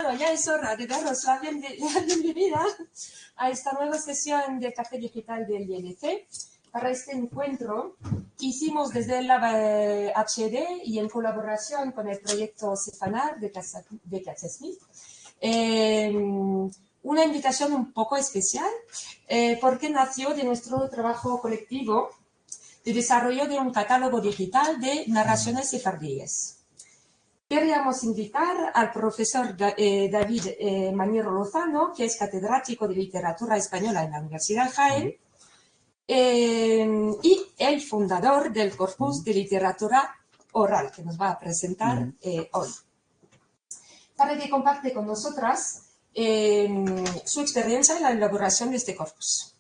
Bueno, ya es hora de daros la bienvenida a esta nueva sesión de Café Digital del ILC. Para este encuentro hicimos desde el Lab HD y en colaboración con el proyecto Cefanar de CaixaSmith una invitación un poco especial porque nació de nuestro trabajo colectivo de desarrollo de un catálogo digital de narraciones sefardíes. Queríamos invitar al profesor David Maniero Lozano, que es catedrático de literatura española en la Universidad de Jaén, y el fundador del Corpus de Literatura Oral, que nos va a presentar hoy, para que comparte con nosotras su experiencia en la elaboración de este corpus.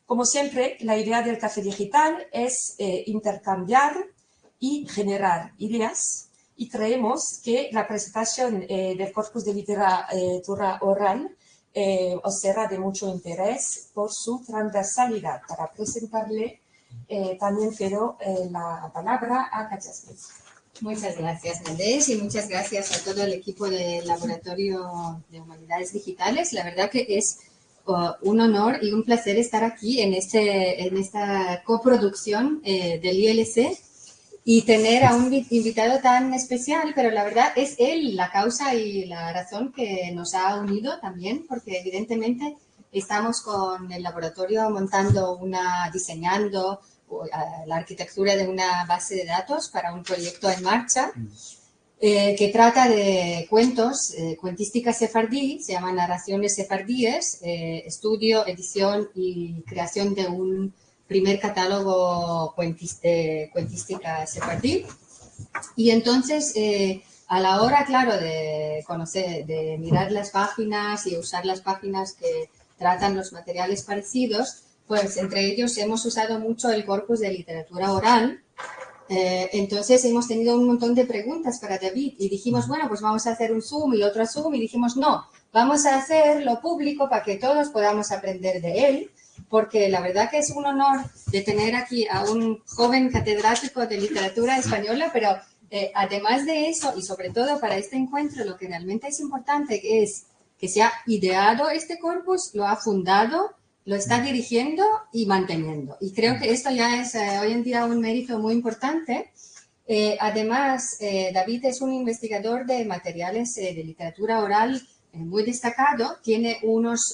Como siempre, la idea del Café Digital es intercambiar y generar ideas, y creemos que la presentación del Corpus de Literatura Oral os será de mucho interés por su transversalidad. Para presentarle también cedo la palabra a CaixaSmith. Muchas gracias, Neldés, y muchas gracias a todo el equipo del Laboratorio de Humanidades Digitales. La verdad que es un honor y un placer estar aquí en esta coproducción del ILC y tener a un invitado tan especial, pero la verdad es él la causa y la razón que nos ha unido también, porque evidentemente estamos con el laboratorio diseñando la arquitectura de una base de datos para un proyecto en marcha que trata de cuentos, cuentística sefardí, se llama Narraciones Sefardíes, estudio, edición y creación de un primer catálogo cuentística sefardí. Y entonces, a la hora, claro, de conocer, de mirar las páginas y usar las páginas que tratan los materiales parecidos, pues entre ellos hemos usado mucho el corpus de literatura oral. Entonces hemos tenido un montón de preguntas para David y dijimos, bueno, pues vamos a hacer un Zoom y otro Zoom, y dijimos, no, vamos a hacerlo público para que todos podamos aprender de él, porque la verdad que es un honor de tener aquí a un joven catedrático de literatura española, pero además de eso, y sobre todo para este encuentro, lo que realmente es importante es que se ha ideado este corpus, lo ha fundado, lo está dirigiendo y manteniendo. Y creo que esto ya es hoy en día un mérito muy importante. Además, David es un investigador de materiales de literatura oral muy destacado.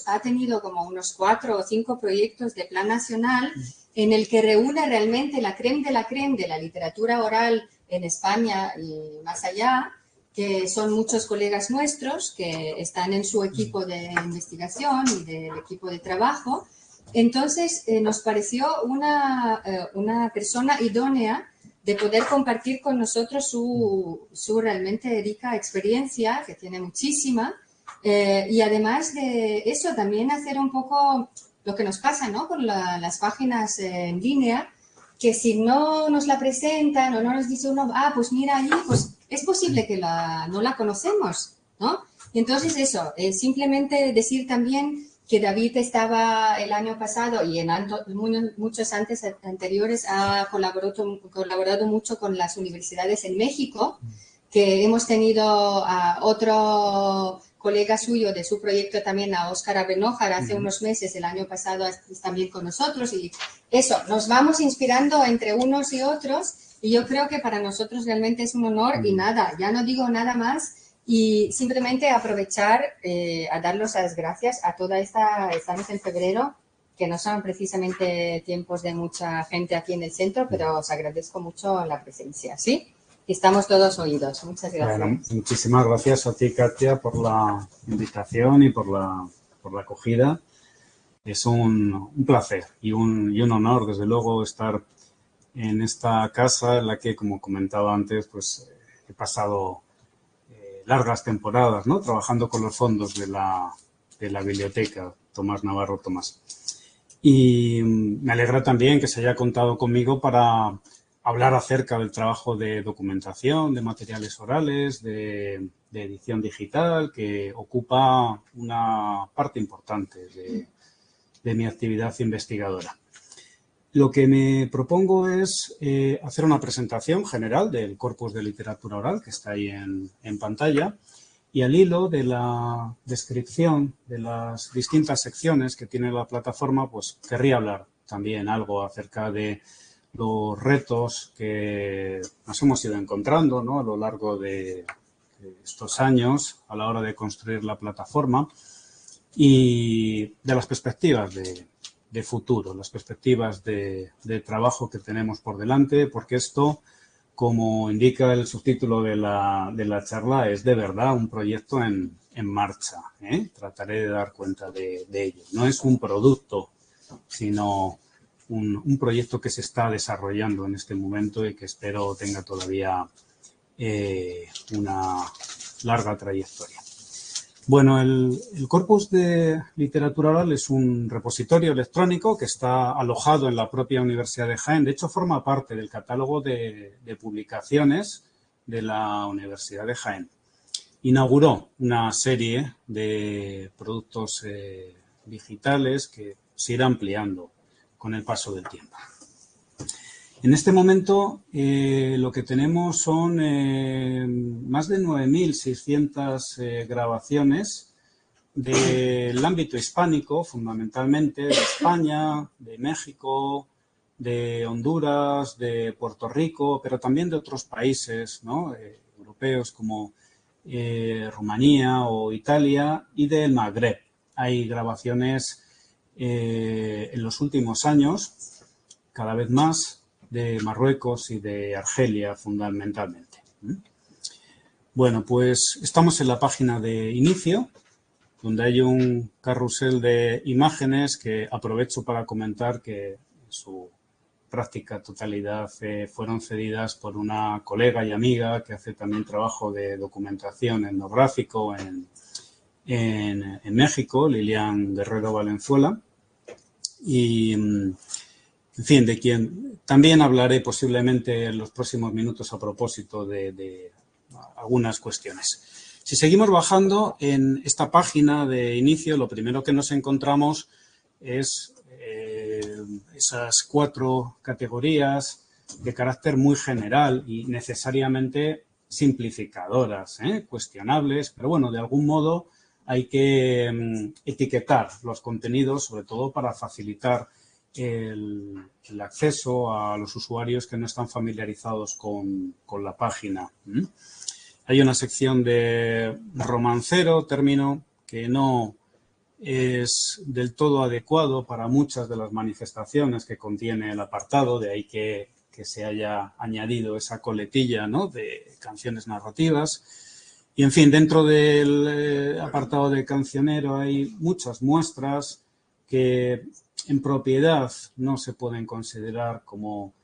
Ha tenido como unos 4 o 5 proyectos de plan nacional en el que reúne realmente la crème de la literatura oral en España y más allá, que son muchos colegas nuestros que están en su equipo de investigación y del equipo de trabajo. Entonces, nos pareció una persona idónea de poder compartir con nosotros su realmente rica experiencia, que tiene muchísima, y además de eso, también hacer un poco lo que nos pasa, ¿no?, con las páginas en línea, que si no nos la presentan o no nos dice uno, pues mira allí, pues es posible que no la conocemos, ¿no? Y entonces eso, simplemente decir también que David estaba el año pasado y en muchos anteriores ha colaborado mucho con las universidades en México, que hemos tenido a otro colega suyo de su proyecto también, a Óscar Abenojar, hace unos meses, el año pasado, también con nosotros, y eso, nos vamos inspirando entre unos y otros, y yo creo que para nosotros realmente es un honor. Y nada, ya no digo nada más, y simplemente aprovechar a darles las gracias a estamos en febrero, que no son precisamente tiempos de mucha gente aquí en el centro, pero os agradezco mucho la presencia, ¿sí? Estamos todos oídos. Muchas gracias. Bueno, muchísimas gracias a ti, Katia, por la invitación y por la acogida. Es un placer y un honor, desde luego, estar en esta casa en la que, como comentaba antes, pues he pasado largas temporadas, ¿no?, trabajando con los fondos de la biblioteca Tomás Navarro Tomás. Y me alegra también que se haya contado conmigo para hablar acerca del trabajo de documentación, de materiales orales, de edición digital, que ocupa una parte importante de mi actividad investigadora. Lo que me propongo es hacer una presentación general del corpus de literatura oral que está ahí en pantalla, Y al hilo de la descripción de las distintas secciones que tiene la plataforma, pues querría hablar también algo acerca de los retos que nos hemos ido encontrando, ¿no?, a lo largo de estos años a la hora de construir la plataforma y de las perspectivas de futuro, las perspectivas de trabajo que tenemos por delante, porque esto, como indica el subtítulo de la charla, es de verdad un proyecto en marcha, ¿eh? Trataré de dar cuenta de ello. No es un producto, sino un proyecto que se está desarrollando en este momento y que espero tenga todavía una larga trayectoria. Bueno, el corpus de literatura oral es un repositorio electrónico que está alojado en la propia Universidad de Jaén. De hecho, forma parte del catálogo de publicaciones de la Universidad de Jaén. Inauguró una serie de productos digitales que se irá ampliando con el paso del tiempo. En este momento lo que tenemos son más de 9.600 grabaciones del ámbito hispánico, fundamentalmente de España, de México, de Honduras, de Puerto Rico, pero también de otros países, ¿no?, europeos como Rumanía o Italia, y del Magreb. Hay grabaciones en los últimos años, cada vez más, de Marruecos y de Argelia, fundamentalmente. Bueno, pues estamos en la página de inicio, donde hay un carrusel de imágenes que aprovecho para comentar que en su práctica totalidad fueron cedidas por una colega y amiga que hace también trabajo de documentación etnográfico en México, Lilian Guerrero Valenzuela, y en fin, de quien también hablaré posiblemente en los próximos minutos a propósito de algunas cuestiones. Si seguimos bajando en esta página de inicio, lo primero que nos encontramos es esas 4 categorías de carácter muy general y necesariamente simplificadoras, cuestionables, pero bueno, de algún modo hay que etiquetar los contenidos, sobre todo para facilitar el acceso a los usuarios que no están familiarizados con la página. Hay una sección de romancero, término que no es del todo adecuado para muchas de las manifestaciones que contiene el apartado, de ahí que se haya añadido esa coletilla, ¿no?, de canciones narrativas. Y, en fin, dentro del apartado de cancionero hay muchas muestras que en propiedad no se pueden considerar como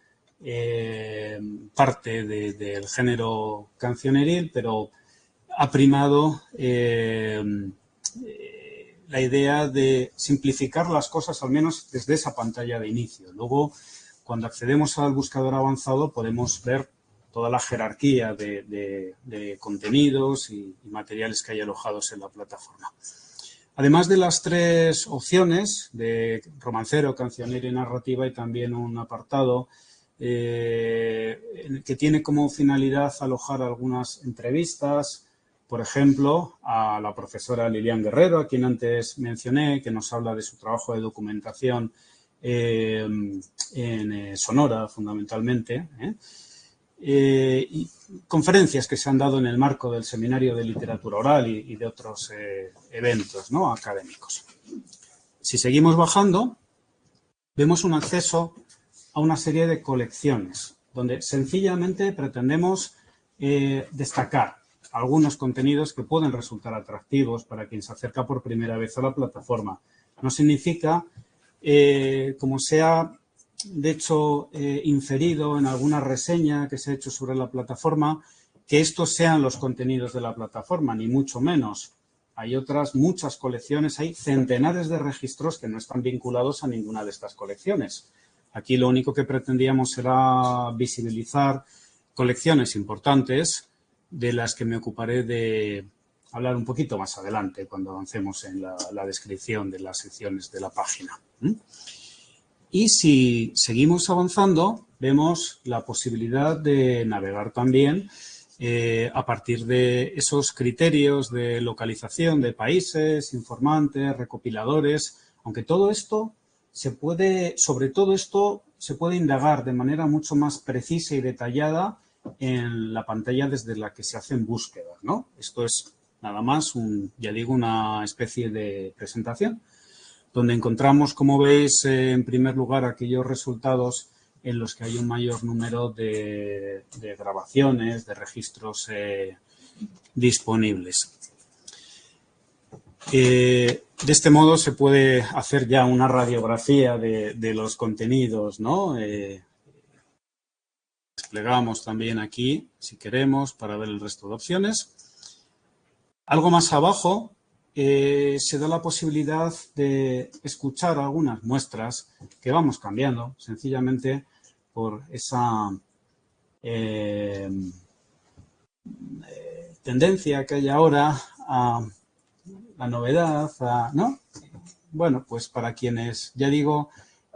parte del género cancioneril, pero ha primado la idea de simplificar las cosas, al menos desde esa pantalla de inicio. Luego, cuando accedemos al buscador avanzado, podemos ver toda la jerarquía de contenidos y materiales que hay alojados en la plataforma. Además de las 3 opciones de romancero, cancionero y narrativa, hay también un apartado que tiene como finalidad alojar algunas entrevistas, por ejemplo, a la profesora Lilian Guerrero, a quien antes mencioné, que nos habla de su trabajo de documentación en Sonora, fundamentalmente, y conferencias que se han dado en el marco del Seminario de Literatura Oral y de otros eventos, ¿no?, académicos. Si seguimos bajando, vemos un acceso a una serie de colecciones, donde sencillamente pretendemos destacar algunos contenidos que pueden resultar atractivos para quien se acerca por primera vez a la plataforma. No significa, como se ha de hecho inferido en alguna reseña que se ha hecho sobre la plataforma, que estos sean los contenidos de la plataforma, ni mucho menos. Hay otras muchas colecciones, hay centenares de registros que no están vinculados a ninguna de estas colecciones. Aquí lo único que pretendíamos era visibilizar colecciones importantes de las que me ocuparé de hablar un poquito más adelante cuando avancemos en la descripción de las secciones de la página. Y si seguimos avanzando, vemos la posibilidad de navegar también a partir de esos criterios de localización de países, informantes, recopiladores, aunque todo esto sobre todo esto se puede indagar de manera mucho más precisa y detallada en la pantalla desde la que se hacen búsquedas, ¿no? Esto es nada más, ya digo, una especie de presentación donde encontramos, como veis, en primer lugar, aquellos resultados en los que hay un mayor número de grabaciones, de registros disponibles. De este modo se puede hacer ya una radiografía de los contenidos, ¿no? Desplegamos también aquí, si queremos, para ver el resto de opciones. Algo más abajo se da la posibilidad de escuchar algunas muestras que vamos cambiando, sencillamente por esa tendencia que hay ahora a la novedad, ¿no? Bueno, pues para quienes, ya digo,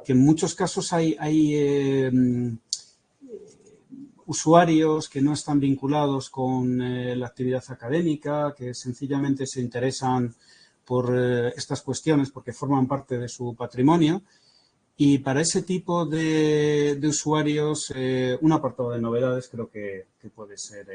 que en muchos casos hay usuarios que no están vinculados con la actividad académica, que sencillamente se interesan por estas cuestiones porque forman parte de su patrimonio. Y para ese tipo de usuarios, un apartado de novedades creo que puede ser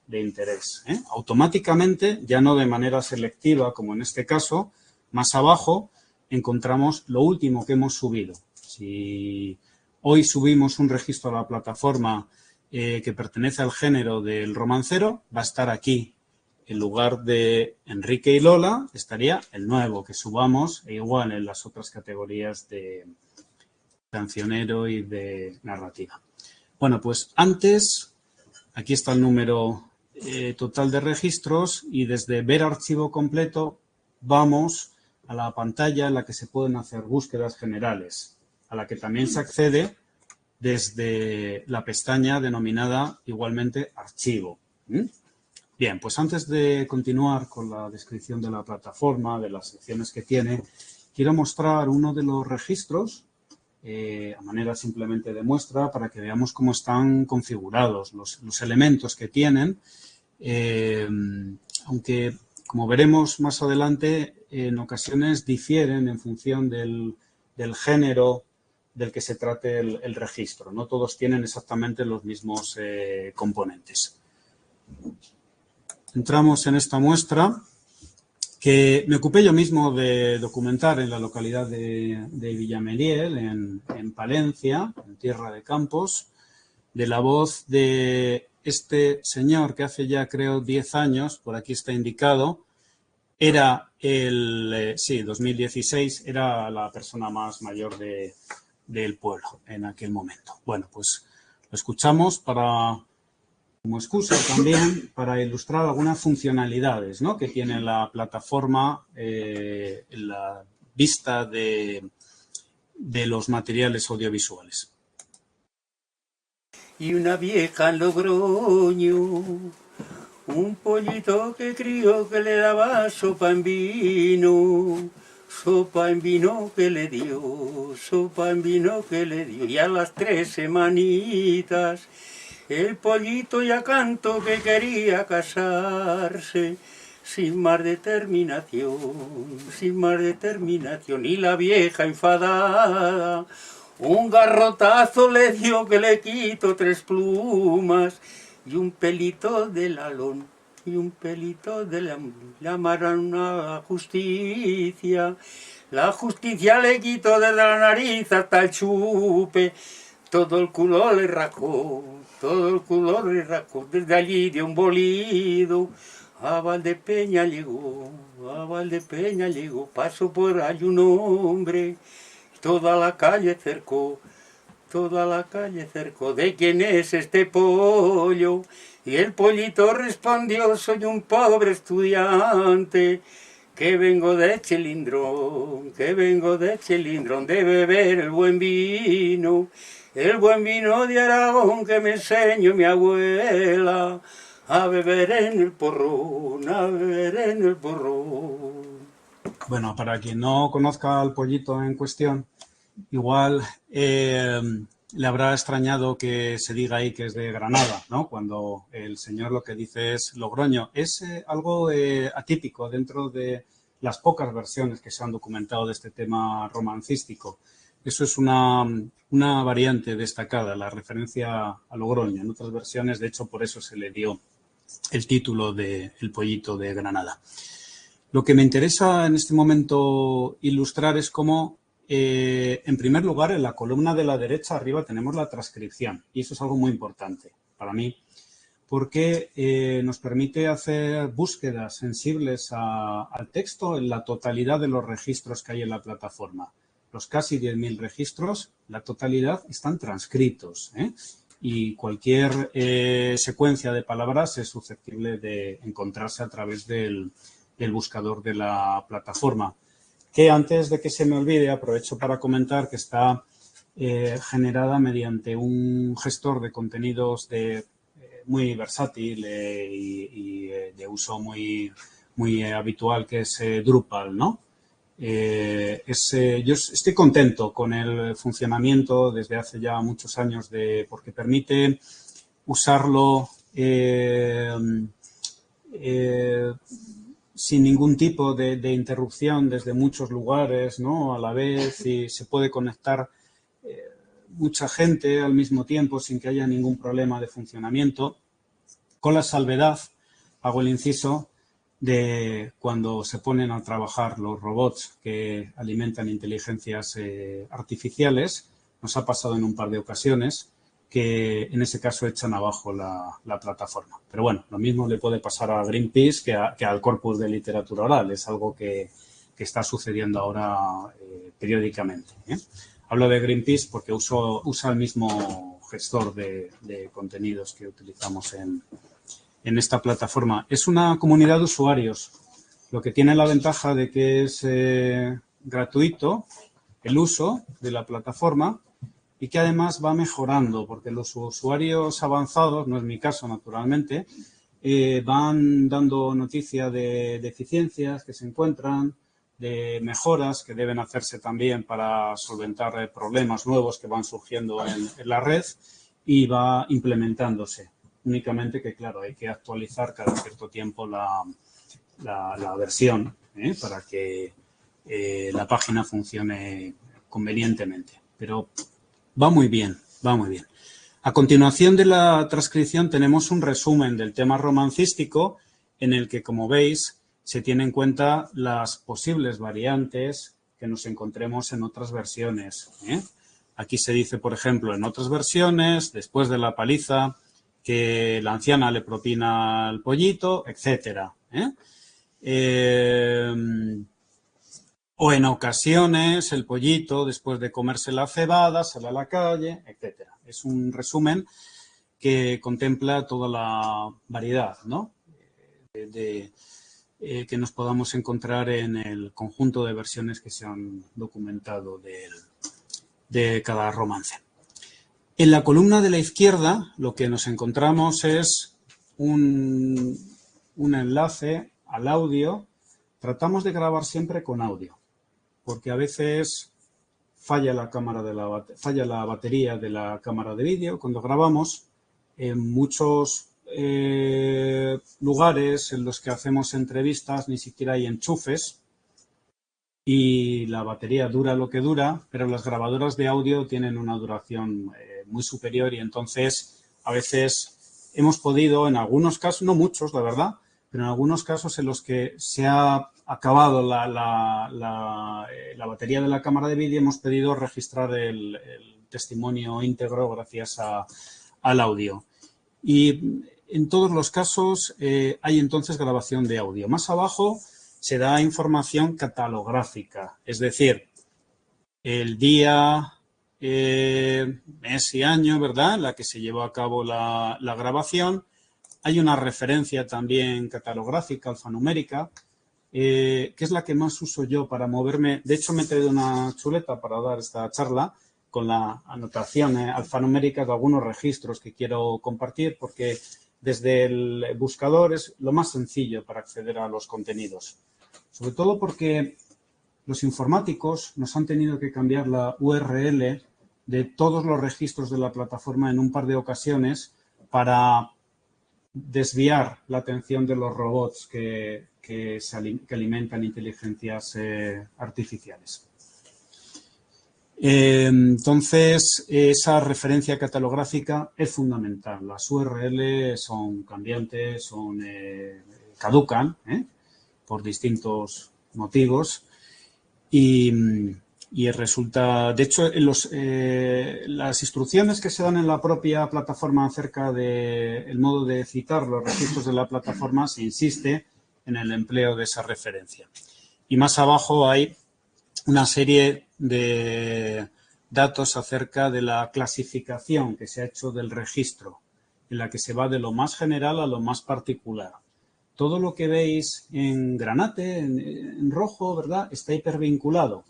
de interés. Automáticamente, ya no de manera selectiva como en este caso, más abajo encontramos lo último que hemos subido. Si hoy subimos un registro a la plataforma que pertenece al género del romancero, va a estar aquí. En lugar de Enrique y Lola, estaría el nuevo que subamos, e igual en las otras categorías de cancionero y de narrativa. Bueno, pues antes, aquí está el número total de registros y desde ver archivo completo vamos a la pantalla en la que se pueden hacer búsquedas generales, a la que también se accede desde la pestaña denominada igualmente archivo. Bien, pues antes de continuar con la descripción de la plataforma, de las secciones que tiene, quiero mostrar uno de los registros a manera simplemente de muestra para que veamos cómo están configurados los elementos que tienen, aunque como veremos más adelante en ocasiones difieren en función del género del que se trate el registro. No todos tienen exactamente los mismos componentes. Entramos en esta muestra que me ocupé yo mismo de documentar en la localidad de Villameliel, en Palencia, en Tierra de Campos, de la voz de este señor que hace ya creo 10 años, por aquí está indicado, era 2016, era la persona más mayor del pueblo en aquel momento. Bueno, pues lo escuchamos como excusa también para ilustrar algunas funcionalidades, ¿no?, que tiene la plataforma en la vista de los materiales audiovisuales. Y una vieja en Logroño, un pollito que crió que le daba sopa en vino que le dio, sopa en vino que le dio. Y a las 3 semanitas el pollito ya cantó que quería casarse, sin más determinación, y la vieja enfadada un garrotazo le dio que le quitó 3 plumas y un pelito del alón, llamaron a la justicia le quitó desde la nariz hasta el chupe, todo el culo le racó, desde allí de un bolido a Valdepeña llegó, pasó por ahí un hombre, toda la calle cercó, ¿de quién es este pollo? Y el pollito respondió, soy un pobre estudiante, que vengo de Chilindrón, de beber el buen vino de Aragón que me enseñó mi abuela, a beber en el porrón. Bueno, para quien no conozca al pollito en cuestión, igual le habrá extrañado que se diga ahí que es de Granada, ¿no? Cuando el señor lo que dice es Logroño. Es algo atípico dentro de las pocas versiones que se han documentado de este tema romancístico. Eso es una variante destacada, la referencia a Logroño. En otras versiones, de hecho, por eso se le dio el título de El pollito de Granada. Lo que me interesa en este momento ilustrar es cómo, en primer lugar, en la columna de la derecha arriba tenemos la transcripción. Y eso es algo muy importante para mí, porque nos permite hacer búsquedas sensibles al texto en la totalidad de los registros que hay en la plataforma. Los casi 10.000 registros, la totalidad están transcritos, y cualquier secuencia de palabras es susceptible de encontrarse a través del buscador de la plataforma. Que antes de que se me olvide, aprovecho para comentar que está generada mediante un gestor de contenidos muy versátil y de uso muy habitual, que es Drupal, ¿no? Yo estoy contento con el funcionamiento desde hace ya muchos años porque permite usarlo sin ningún tipo de interrupción desde muchos lugares, ¿no? A la vez, y se puede conectar mucha gente al mismo tiempo sin que haya ningún problema de funcionamiento, con la salvedad, hago el inciso, de cuando se ponen a trabajar los robots que alimentan inteligencias artificiales. Nos ha pasado en un par de ocasiones que en ese caso echan abajo la plataforma. Pero bueno, lo mismo le puede pasar a Greenpeace que al corpus de literatura oral. Es algo que está sucediendo ahora periódicamente. Hablo de Greenpeace porque usa el mismo gestor de contenidos que utilizamos en esta plataforma. Es una comunidad de usuarios, lo que tiene la ventaja de que es gratuito el uso de la plataforma y que además va mejorando, porque los usuarios avanzados, no es mi caso naturalmente, van dando noticia de deficiencias que se encuentran, de mejoras que deben hacerse también para solventar problemas nuevos que van surgiendo en la red, y va implementándose. Únicamente que, claro, hay que actualizar cada cierto tiempo la versión para que la página funcione convenientemente. Pero va muy bien, va muy bien. A continuación de la transcripción tenemos un resumen del tema romancístico en el que, como veis, se tienen en cuenta las posibles variantes que nos encontremos en otras versiones. Aquí se dice, por ejemplo, en otras versiones, después de la paliza, que la anciana le propina al pollito, etcétera. O en ocasiones el pollito, después de comerse la cebada, sale a la calle, etcétera. Es un resumen que contempla toda la variedad, ¿no? Que nos podamos encontrar en el conjunto de versiones que se han documentado de cada romance. En la columna de la izquierda lo que nos encontramos es un enlace al audio. Tratamos de grabar siempre con audio, porque a veces falla la batería de la cámara de vídeo cuando grabamos. En muchos lugares en los que hacemos entrevistas ni siquiera hay enchufes y la batería dura lo que dura, pero las grabadoras de audio tienen una duración muy superior, y entonces a veces hemos podido, en algunos casos, no muchos, la verdad, pero en algunos casos en los que se ha acabado la batería de la cámara de vídeo, hemos pedido registrar el testimonio íntegro gracias al audio. Y en todos los casos hay entonces grabación de audio. Más abajo se da información catalográfica, es decir, el día, mes y año, ¿verdad?, en la que se llevó a cabo la grabación. Hay una referencia también catalográfica, alfanumérica, que es la que más uso yo para moverme. De hecho, me he traído una chuleta para dar esta charla con la anotación alfanumérica de algunos registros que quiero compartir, porque desde el buscador es lo más sencillo para acceder a los contenidos. Sobre todo porque los informáticos nos han tenido que cambiar la URL de todos los registros de la plataforma en un par de ocasiones para desviar la atención de los robots que alimentan inteligencias artificiales. Entonces, esa referencia catalográfica es fundamental. Las URL son cambiantes, caducan por distintos motivos y resulta, de hecho, las instrucciones que se dan en la propia plataforma acerca del modo de citar los registros de la plataforma se insiste en el empleo de esa referencia. Y más abajo hay una serie de datos acerca de la clasificación que se ha hecho del registro, en la que se va de lo más general a lo más particular. Todo lo que veis en granate, en rojo, ¿verdad?, está hipervinculado.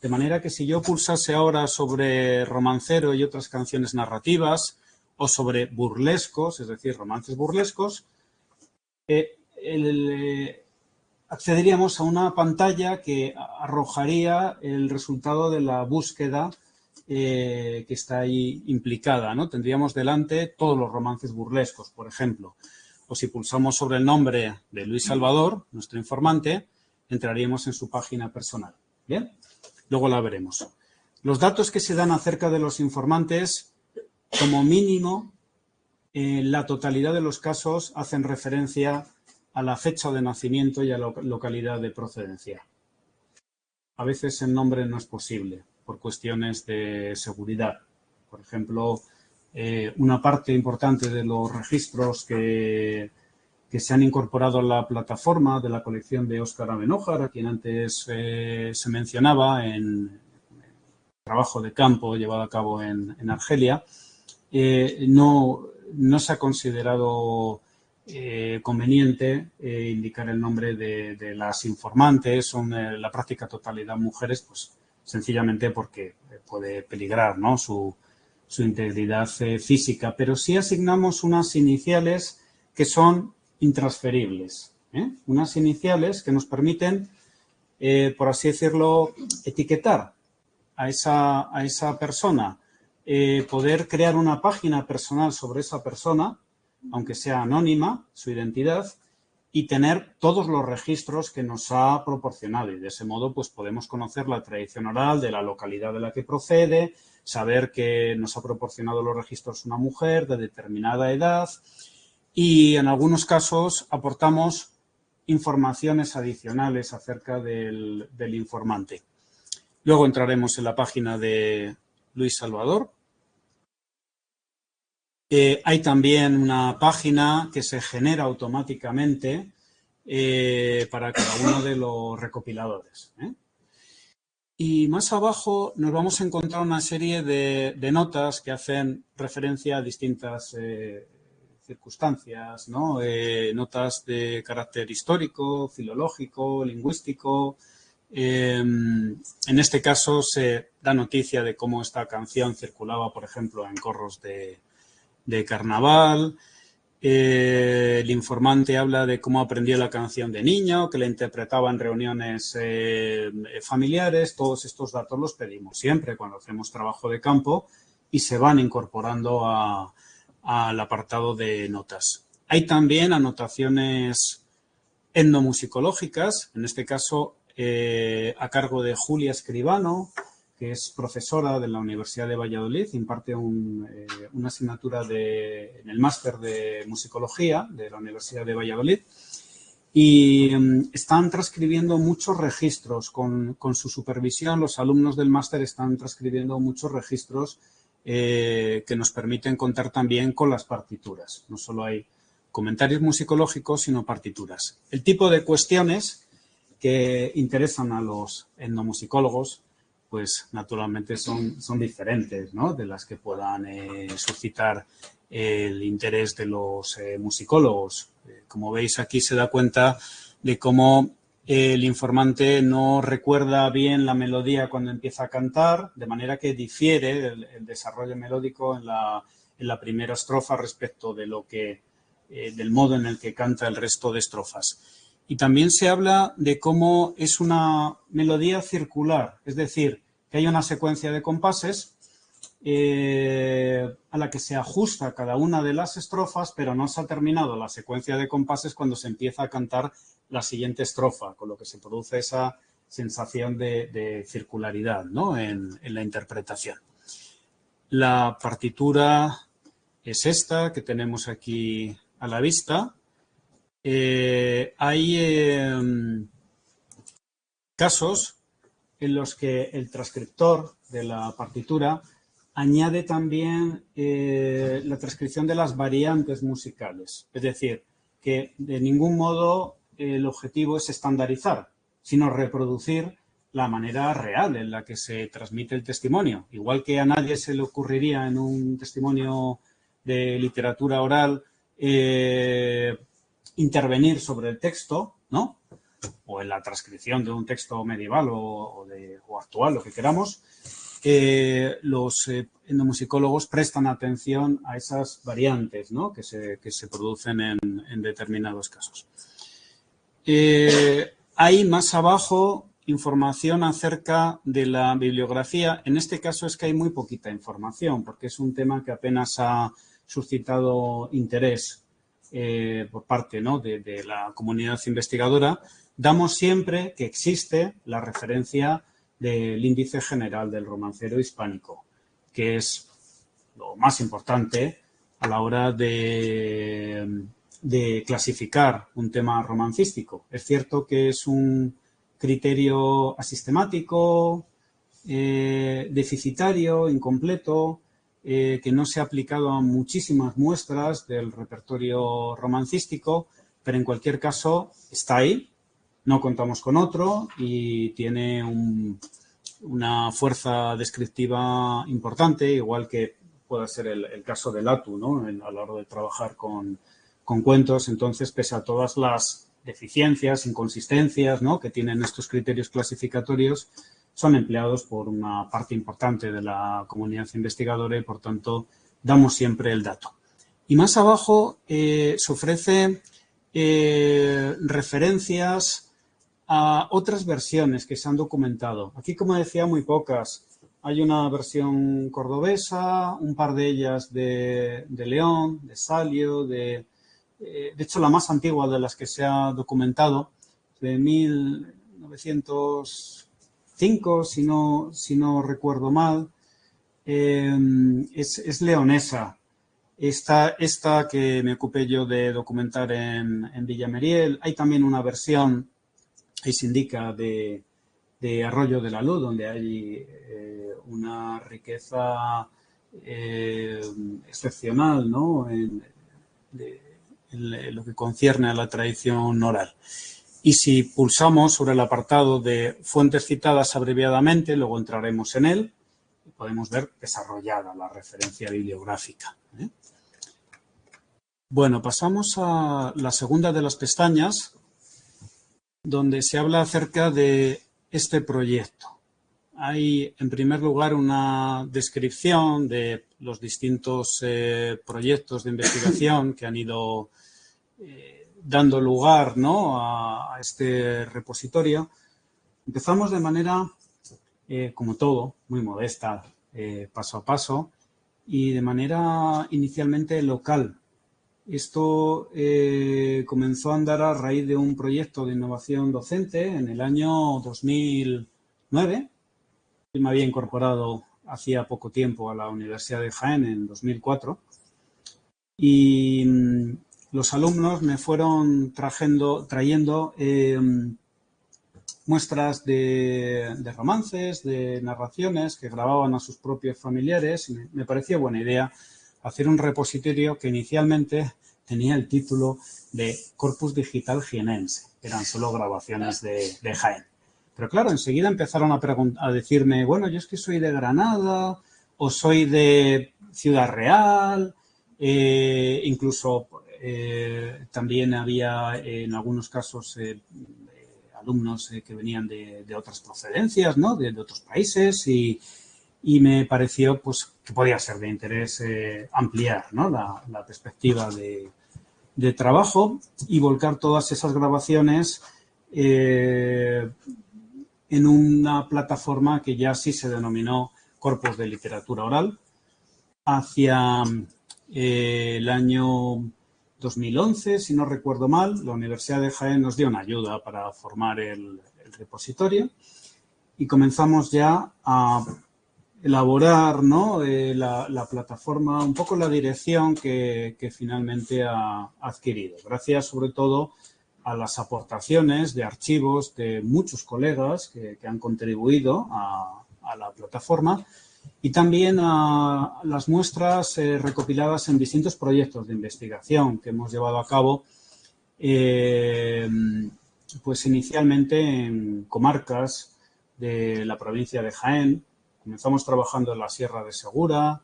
De manera que si yo pulsase ahora sobre romancero y otras canciones narrativas o sobre burlescos, es decir, romances burlescos, accederíamos a una pantalla que arrojaría el resultado de la búsqueda que está ahí implicada, ¿no? Tendríamos delante todos los romances burlescos, por ejemplo. O si pulsamos sobre el nombre de Luis Salvador, nuestro informante, entraríamos en su página personal. ¿Bien? Luego la veremos. Los datos que se dan acerca de los informantes, como mínimo, en la totalidad de los casos hacen referencia a la fecha de nacimiento y a la localidad de procedencia. A veces el nombre no es posible por cuestiones de seguridad. Por ejemplo, una parte importante de los registros que se han incorporado a la plataforma de la colección de Óscar Abenójar, a quien antes se mencionaba en trabajo de campo llevado a cabo en Argelia, no se ha considerado conveniente indicar el nombre de las informantes. Son la práctica totalidad mujeres, pues sencillamente porque puede peligrar, ¿no?, su integridad física, pero sí asignamos unas iniciales que son intransferibles, unas iniciales que nos permiten, por así decirlo, etiquetar a esa persona, poder crear una página personal sobre esa persona, aunque sea anónima, su identidad, y tener todos los registros que nos ha proporcionado. Y de ese modo, pues podemos conocer la tradición oral de la localidad de la que procede, saber que nos ha proporcionado los registros una mujer de determinada edad y, en algunos casos, aportamos informaciones adicionales acerca del informante. Luego entraremos en la página de Luis Salvador. Hay también una página que se genera automáticamente para cada uno de los recopiladores. Y más abajo nos vamos a encontrar una serie de notas que hacen referencia a distintas circunstancias, ¿no? Notas de carácter histórico, filológico, lingüístico. En este caso se da noticia de cómo esta canción circulaba, por ejemplo, en corros de carnaval. El informante habla de cómo aprendió la canción de niño, que la interpretaba en reuniones familiares. Todos estos datos los pedimos siempre cuando hacemos trabajo de campo y se van incorporando al apartado de notas. Hay también anotaciones etnomusicológicas, en este caso a cargo de Julia Escribano, que es profesora de la Universidad de Valladolid, imparte una asignatura en el máster de musicología de la Universidad de Valladolid y están transcribiendo muchos registros. Con su supervisión, los alumnos del máster están transcribiendo muchos registros que nos permiten contar también con las partituras. No solo hay comentarios musicológicos, sino partituras. El tipo de cuestiones que interesan a los etnomusicólogos, pues naturalmente son diferentes, ¿no?, de las que puedan suscitar el interés de los musicólogos. Como veis, aquí se da cuenta de cómo el informante no recuerda bien la melodía cuando empieza a cantar, de manera que difiere el desarrollo melódico en la primera estrofa respecto de del modo en el que canta el resto de estrofas. Y también se habla de cómo es una melodía circular, es decir, que hay una secuencia de compases a la que se ajusta cada una de las estrofas, pero no se ha terminado la secuencia de compases cuando se empieza a cantar la siguiente estrofa, con lo que se produce esa sensación de circularidad, ¿no? en la interpretación. La partitura es esta que tenemos aquí a la vista. Hay casos en los que el transcriptor de la partitura añade también la transcripción de las variantes musicales. Es decir, que de ningún modo el objetivo es estandarizar, sino reproducir la manera real en la que se transmite el testimonio. Igual que a nadie se le ocurriría en un testimonio de literatura oral intervenir sobre el texto, ¿no? O en la transcripción de un texto medieval o actual, lo que queramos, los etnomusicólogos prestan atención a esas variantes, ¿no? que se producen en determinados casos. Hay más abajo información acerca de la bibliografía. En este caso es que hay muy poquita información, porque es un tema que apenas ha suscitado interés por parte, ¿no? de la comunidad investigadora. Damos siempre que existe la referencia del índice general del romancero hispánico, que es lo más importante a la hora de clasificar un tema romancístico. Es cierto que es un criterio asistemático, deficitario, incompleto, que no se ha aplicado a muchísimas muestras del repertorio romancístico, pero en cualquier caso está ahí. No contamos con otro y tiene una fuerza descriptiva importante, igual que puede ser el caso del Atu, ¿no? A la hora de trabajar con cuentos. Entonces, pese a todas las deficiencias, inconsistencias, ¿no? que tienen estos criterios clasificatorios, son empleados por una parte importante de la comunidad investigadora y, por tanto, damos siempre el dato. Y más abajo se ofrece referencias a otras versiones que se han documentado. Aquí, como decía, muy pocas. Hay una versión cordobesa, un par de ellas de León, de Salio, de hecho, la más antigua de las que se ha documentado, de 1905, si no recuerdo mal, es leonesa. Esta que me ocupé yo de documentar en Villameriel. Hay también una versión, ahí se indica, de Arroyo de la Luz, donde hay una riqueza excepcional, ¿no? en lo que concierne a la tradición oral. Y si pulsamos sobre el apartado de fuentes citadas abreviadamente, luego entraremos en él y podemos ver desarrollada la referencia bibliográfica. Bueno, pasamos a la segunda de las pestañas, donde se habla acerca de este proyecto. Hay, en primer lugar, una descripción de los distintos proyectos de investigación que han ido dando lugar, ¿no? a este repositorio. Empezamos de manera, como todo, muy modesta, paso a paso, y de manera inicialmente local. Esto comenzó a andar a raíz de un proyecto de innovación docente en el año 2009. Yo me había incorporado hacía poco tiempo a la Universidad de Jaén en 2004 y los alumnos me fueron trayendo muestras de romances, de narraciones que grababan a sus propios familiares. Y me pareció buena idea hacer un repositorio que inicialmente tenía el título de Corpus Digital Jienense. Eran solo grabaciones de Jaén. Pero claro, enseguida empezaron a decirme, bueno, yo es que soy de Granada o soy de Ciudad Real, incluso también había en algunos casos alumnos que venían de otras procedencias, ¿no? de otros países y me pareció pues, que podía ser de interés ampliar, ¿no? la perspectiva de trabajo y volcar todas esas grabaciones en una plataforma que ya sí se denominó Corpus de Literatura Oral hacia el año 2011, si no recuerdo mal, la Universidad de Jaén nos dio una ayuda para formar el repositorio y comenzamos ya a elaborar, ¿no?, la plataforma, un poco la dirección que finalmente ha adquirido. Gracias sobre todo a las aportaciones de archivos de muchos colegas que han contribuido a la plataforma y también a las muestras recopiladas en distintos proyectos de investigación que hemos llevado a cabo, pues inicialmente en comarcas de la provincia de Jaén. Comenzamos trabajando en la Sierra de Segura a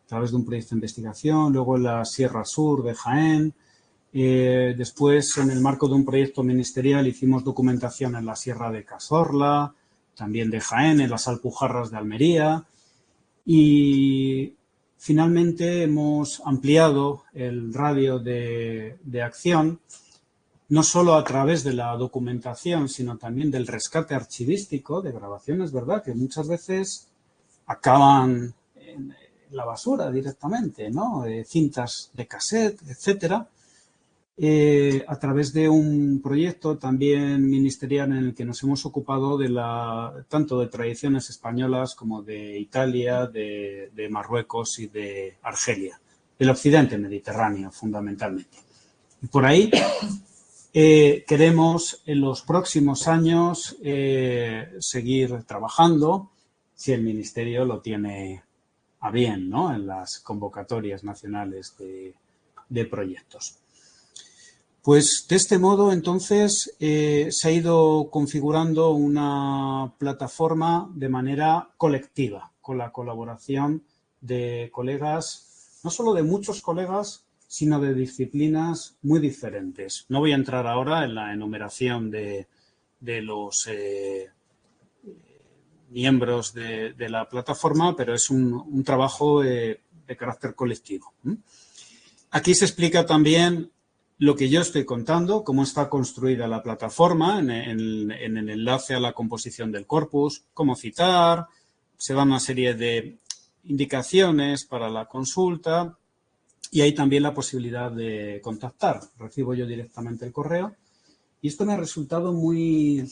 través de un proyecto de investigación, luego en la Sierra Sur de Jaén. Después, en el marco de un proyecto ministerial, hicimos documentación en la Sierra de Cazorla, también de Jaén, en las Alpujarras de Almería. Y finalmente hemos ampliado el radio de acción, no solo a través de la documentación, sino también del rescate archivístico de grabaciones, ¿verdad?, que muchas veces acaban en la basura directamente, ¿no?, cintas de cassette, etcétera. A través de un proyecto también ministerial en el que nos hemos ocupado de tanto de tradiciones españolas como de Italia, de Marruecos y de Argelia, del occidente mediterráneo fundamentalmente. Y por ahí queremos en los próximos años seguir trabajando, si el Ministerio lo tiene a bien, ¿no?, en las convocatorias nacionales de proyectos. Pues de este modo, entonces, se ha ido configurando una plataforma de manera colectiva, con la colaboración de colegas, no solo de muchos colegas, sino de disciplinas muy diferentes. No voy a entrar ahora en la enumeración de los miembros de la plataforma, pero es un trabajo de carácter colectivo. Aquí se explica también lo que yo estoy contando, cómo está construida la plataforma en el enlace a la composición del corpus, cómo citar, se da una serie de indicaciones para la consulta y hay también la posibilidad de contactar. Recibo yo directamente el correo y esto me ha resultado muy,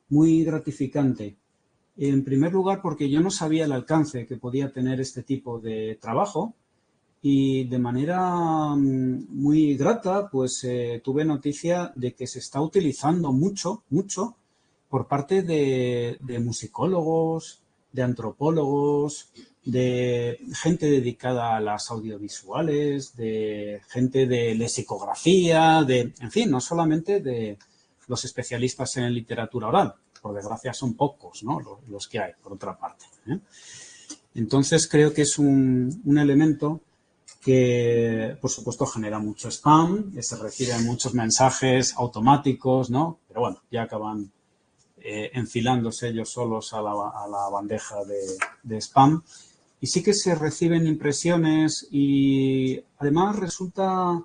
muy gratificante. En primer lugar, porque yo no sabía el alcance que podía tener este tipo de trabajo. Y de manera muy grata, pues tuve noticia de que se está utilizando mucho por parte de musicólogos, de antropólogos, de gente dedicada a las audiovisuales, de gente de lexicografía, en fin, no solamente de los especialistas en literatura oral. Por desgracia son pocos, ¿no?, los que hay, por otra parte. Entonces creo que es un elemento que, por supuesto, genera mucho spam, que se reciben muchos mensajes automáticos, ¿no? Pero bueno, ya acaban enfilándose ellos solos a la bandeja de spam. Y sí que se reciben impresiones y además resulta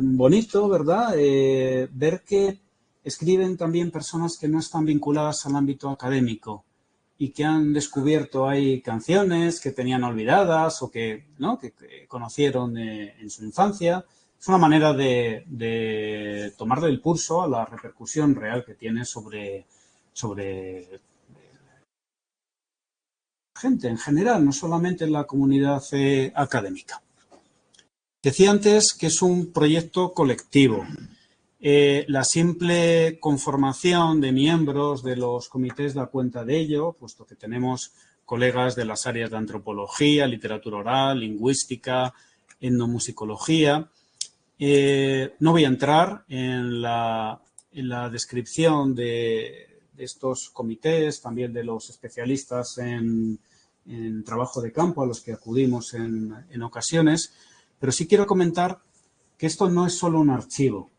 bonito, ¿verdad?, ver que escriben también personas que no están vinculadas al ámbito académico y que han descubierto ahí canciones que tenían olvidadas o que conocieron en su infancia. Es una manera de tomarle el pulso a la repercusión real que tiene sobre gente en general, no solamente en la comunidad académica. Decía antes que es un proyecto colectivo. La simple conformación de miembros de los comités da cuenta de ello, puesto que tenemos colegas de las áreas de antropología, literatura oral, lingüística, etnomusicología. No voy a entrar en la descripción de estos comités, también de los especialistas en trabajo de campo a los que acudimos en ocasiones, pero sí quiero comentar que esto no es solo un archivo,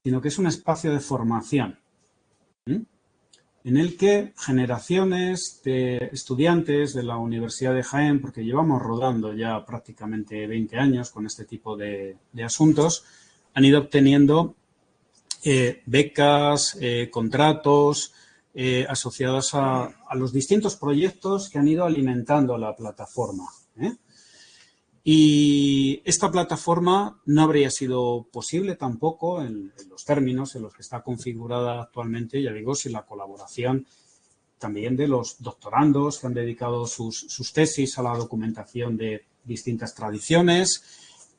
sino que es un espacio de formación en el que generaciones de estudiantes de la Universidad de Jaén, porque llevamos rodando ya prácticamente 20 años con este tipo de asuntos, han ido obteniendo becas, contratos asociados a los distintos proyectos que han ido alimentando la plataforma. Y esta plataforma no habría sido posible tampoco en los términos en los que está configurada actualmente, ya digo, sin la colaboración también de los doctorandos que han dedicado sus tesis a la documentación de distintas tradiciones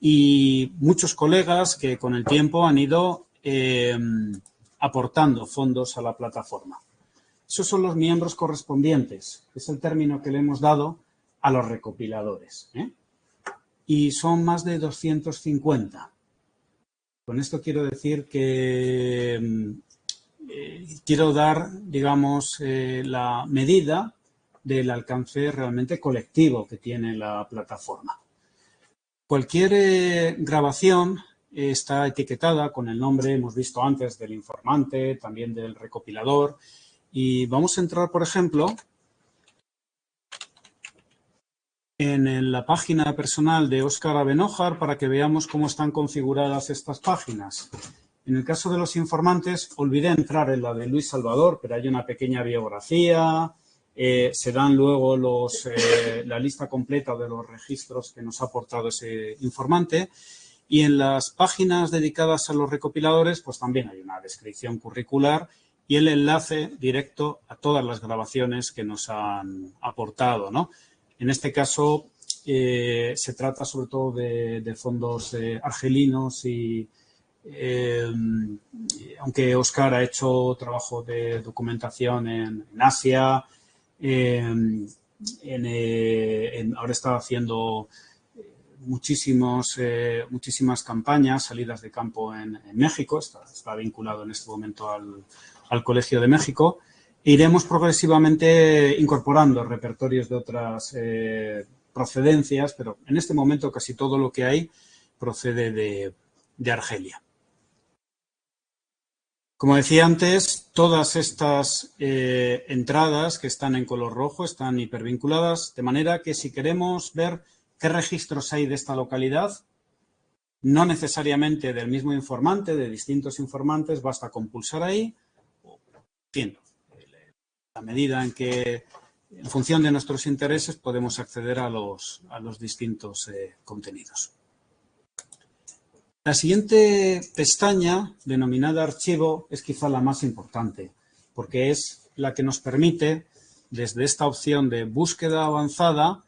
y muchos colegas que con el tiempo han ido aportando fondos a la plataforma. Esos son los miembros correspondientes, es el término que le hemos dado a los recopiladores, y son más de 250. Con esto quiero decir que quiero dar, digamos, la medida del alcance realmente colectivo que tiene la plataforma. Cualquier grabación está etiquetada con el nombre, hemos visto antes, del informante, también del recopilador. Y vamos a entrar, por ejemplo, en la página personal de Óscar Abenójar para que veamos cómo están configuradas estas páginas. En el caso de los informantes, olvidé entrar en la de Luis Salvador, pero hay una pequeña biografía, se dan luego la lista completa de los registros que nos ha aportado ese informante. Y en las páginas dedicadas a los recopiladores, pues también hay una descripción curricular y el enlace directo a todas las grabaciones que nos han aportado, ¿no? En este caso, se trata sobre todo de fondos argelinos y aunque Óscar ha hecho trabajo de documentación en Asia, ahora está haciendo muchísimas campañas, salidas de campo en México, está vinculado en este momento al Colegio de México. E iremos progresivamente incorporando repertorios de otras procedencias, pero en este momento casi todo lo que hay procede de Argelia. Como decía antes, todas estas entradas que están en color rojo están hipervinculadas, de manera que si queremos ver qué registros hay de esta localidad, no necesariamente del mismo informante, de distintos informantes, basta con pulsar ahí, en la medida en que, en función de nuestros intereses, podemos acceder a los distintos contenidos. La siguiente pestaña, denominada archivo, es quizá la más importante, porque es la que nos permite, desde esta opción de búsqueda avanzada,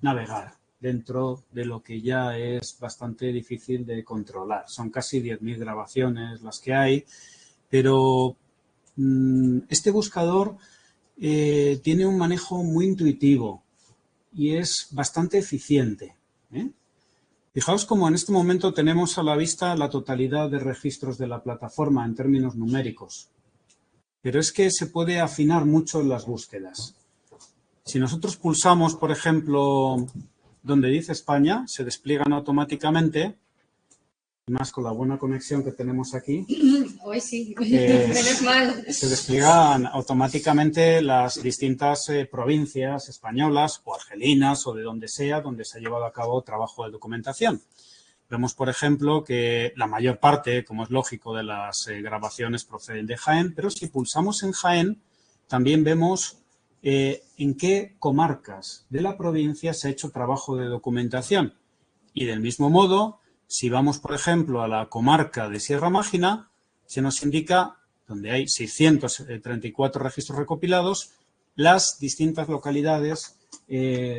navegar dentro de lo que ya es bastante difícil de controlar. Son casi 10.000 grabaciones las que hay, pero este buscador tiene un manejo muy intuitivo y es bastante eficiente. Fijaos cómo en este momento tenemos a la vista la totalidad de registros de la plataforma en términos numéricos, pero es que se puede afinar mucho en las búsquedas. Si nosotros pulsamos, por ejemplo, donde dice España, se despliegan automáticamente, y más con la buena conexión que tenemos aquí. Hoy sí, menos mal. Se despliegan automáticamente las distintas provincias españolas o argelinas o de donde sea, donde se ha llevado a cabo trabajo de documentación. Vemos, por ejemplo, que la mayor parte, como es lógico, de las grabaciones proceden de Jaén, pero si pulsamos en Jaén, también vemos en qué comarcas de la provincia se ha hecho trabajo de documentación. Y del mismo modo, si vamos, por ejemplo, a la comarca de Sierra Mágina, se nos indica, donde hay 634 registros recopilados, las distintas localidades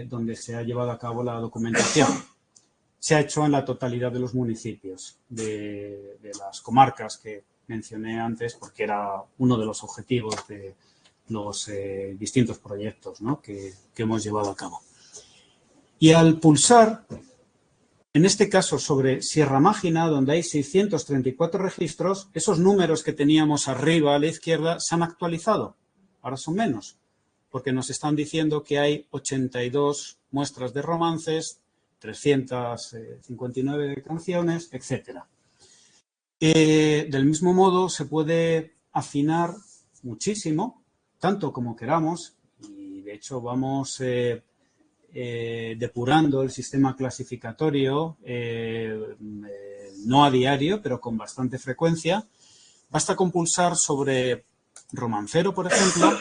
donde se ha llevado a cabo la documentación. Se ha hecho en la totalidad de los municipios de las comarcas que mencioné antes, porque era uno de los objetivos de los distintos proyectos, ¿no?, que hemos llevado a cabo. Y al pulsar, en este caso sobre Sierra Mágina, donde hay 634 registros, esos números que teníamos arriba a la izquierda se han actualizado. Ahora son menos, porque nos están diciendo que hay 82 muestras de romances, 359 canciones, etc. Del mismo modo, se puede afinar muchísimo, tanto como queramos, y de hecho vamos depurando el sistema clasificatorio, no a diario, pero con bastante frecuencia. Basta con pulsar sobre romancero, por ejemplo,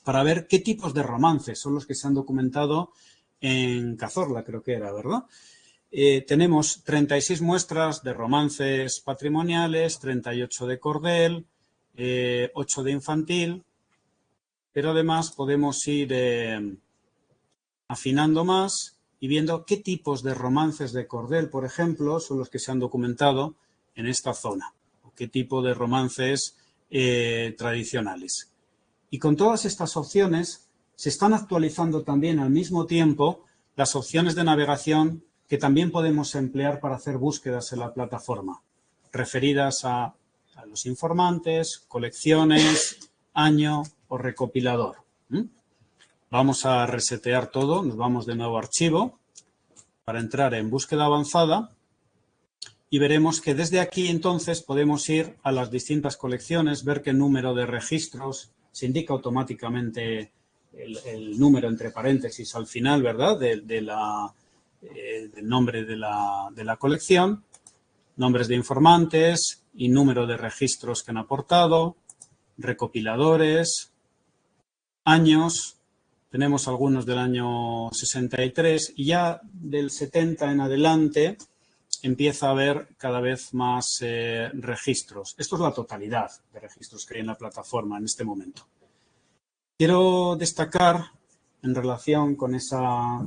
para ver qué tipos de romances son los que se han documentado en Cazorla, creo que era, ¿verdad? Tenemos 36 muestras de romances patrimoniales, 38 de cordel, 8 de infantil, pero además podemos ir afinando más y viendo qué tipos de romances de cordel, por ejemplo, son los que se han documentado en esta zona, o qué tipo de romances tradicionales. Y con todas estas opciones se están actualizando también al mismo tiempo las opciones de navegación que también podemos emplear para hacer búsquedas en la plataforma, referidas a los informantes, colecciones, año o recopilador. Vamos a resetear todo, nos vamos de nuevo a archivo para entrar en búsqueda avanzada y veremos que desde aquí entonces podemos ir a las distintas colecciones, ver qué número de registros, se indica automáticamente el número entre paréntesis al final, ¿verdad?, del nombre de la colección, nombres de informantes y número de registros que han aportado, recopiladores, años, tenemos algunos del año 63 y ya del 70 en adelante empieza a haber cada vez más registros. Esto es la totalidad de registros que hay en la plataforma en este momento. Quiero destacar en relación con esa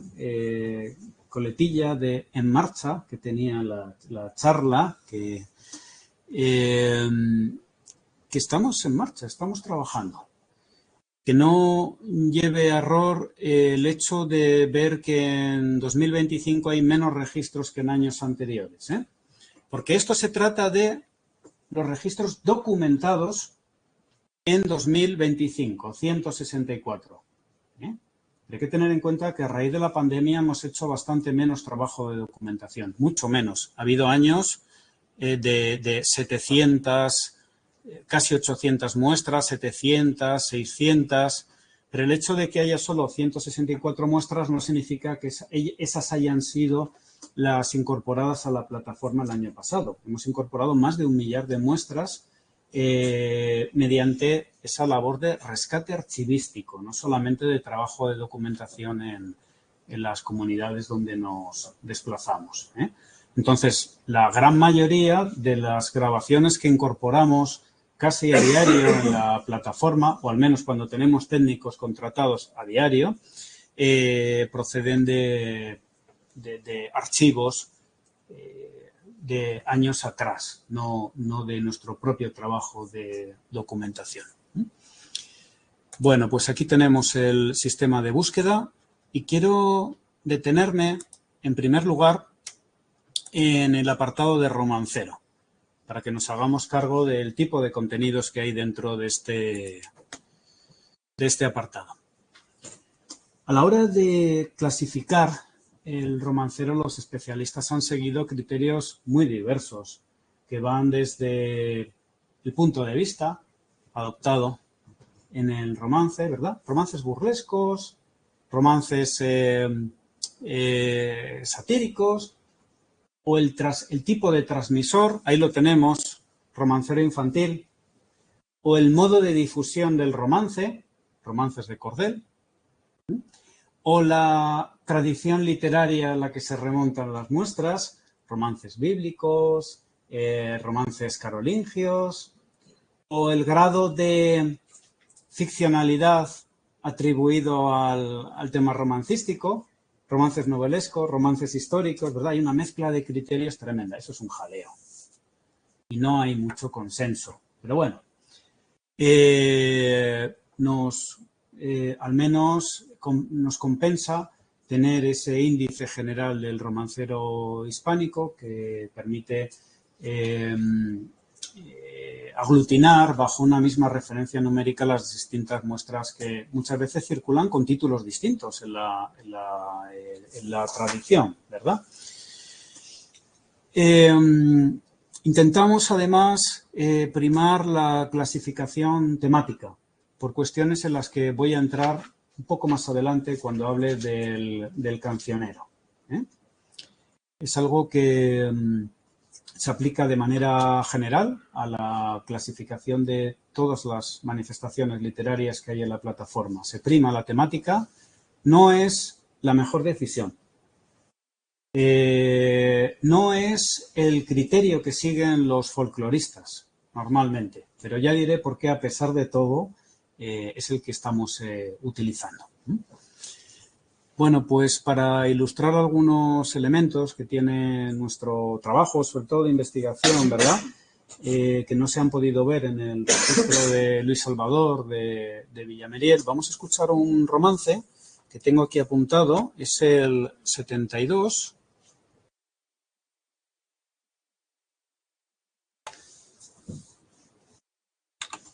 coletilla de En Marcha que tenía la charla que estamos en marcha, estamos trabajando. Que no lleve a error el hecho de ver que en 2025 hay menos registros que en años anteriores, porque esto se trata de los registros documentados en 2025, 164. Hay que tener en cuenta que a raíz de la pandemia hemos hecho bastante menos trabajo de documentación, mucho menos. Ha habido años de 700, casi 800 muestras, 700, 600, pero el hecho de que haya solo 164 muestras no significa que esas hayan sido las incorporadas a la plataforma el año pasado. Hemos incorporado más de 1 millar de muestras mediante esa labor de rescate archivístico, no solamente de trabajo de documentación en las comunidades donde nos desplazamos. Entonces, la gran mayoría de las grabaciones que incorporamos casi a diario en la plataforma, o al menos cuando tenemos técnicos contratados a diario, proceden de archivos de años atrás, no de nuestro propio trabajo de documentación. Bueno, pues aquí tenemos el sistema de búsqueda y quiero detenerme, en primer lugar, en el apartado de romancero, para que nos hagamos cargo del tipo de contenidos que hay dentro de este apartado. A la hora de clasificar el romancero, los especialistas han seguido criterios muy diversos, que van desde el punto de vista adoptado en el romance, ¿verdad? Romances burlescos, romances satíricos, o el tipo de transmisor, ahí lo tenemos, romancero infantil, o el modo de difusión del romance, romances de cordel, o la tradición literaria a la que se remontan las muestras, romances bíblicos, romances carolingios, o el grado de ficcionalidad atribuido al tema romancístico, romances novelescos, romances históricos, ¿verdad? Hay una mezcla de criterios tremenda, eso es un jaleo. Y no hay mucho consenso. Pero bueno, al menos nos compensa tener ese índice general del romancero hispánico que permite aglutinar bajo una misma referencia numérica las distintas muestras que muchas veces circulan con títulos distintos en la tradición, ¿verdad? Intentamos además primar la clasificación temática por cuestiones en las que voy a entrar un poco más adelante cuando hable del cancionero. Es algo que se aplica de manera general a la clasificación de todas las manifestaciones literarias que hay en la plataforma. Se prima la temática, no es la mejor decisión. No es el criterio que siguen los folcloristas normalmente, pero ya diré por qué, a pesar de todo, es el que estamos utilizando. Bueno, pues para ilustrar algunos elementos que tiene nuestro trabajo, sobre todo de investigación, ¿verdad?, que no se han podido ver en el registro de Luis Salvador de Villameriel, vamos a escuchar un romance que tengo aquí apuntado, es el 72.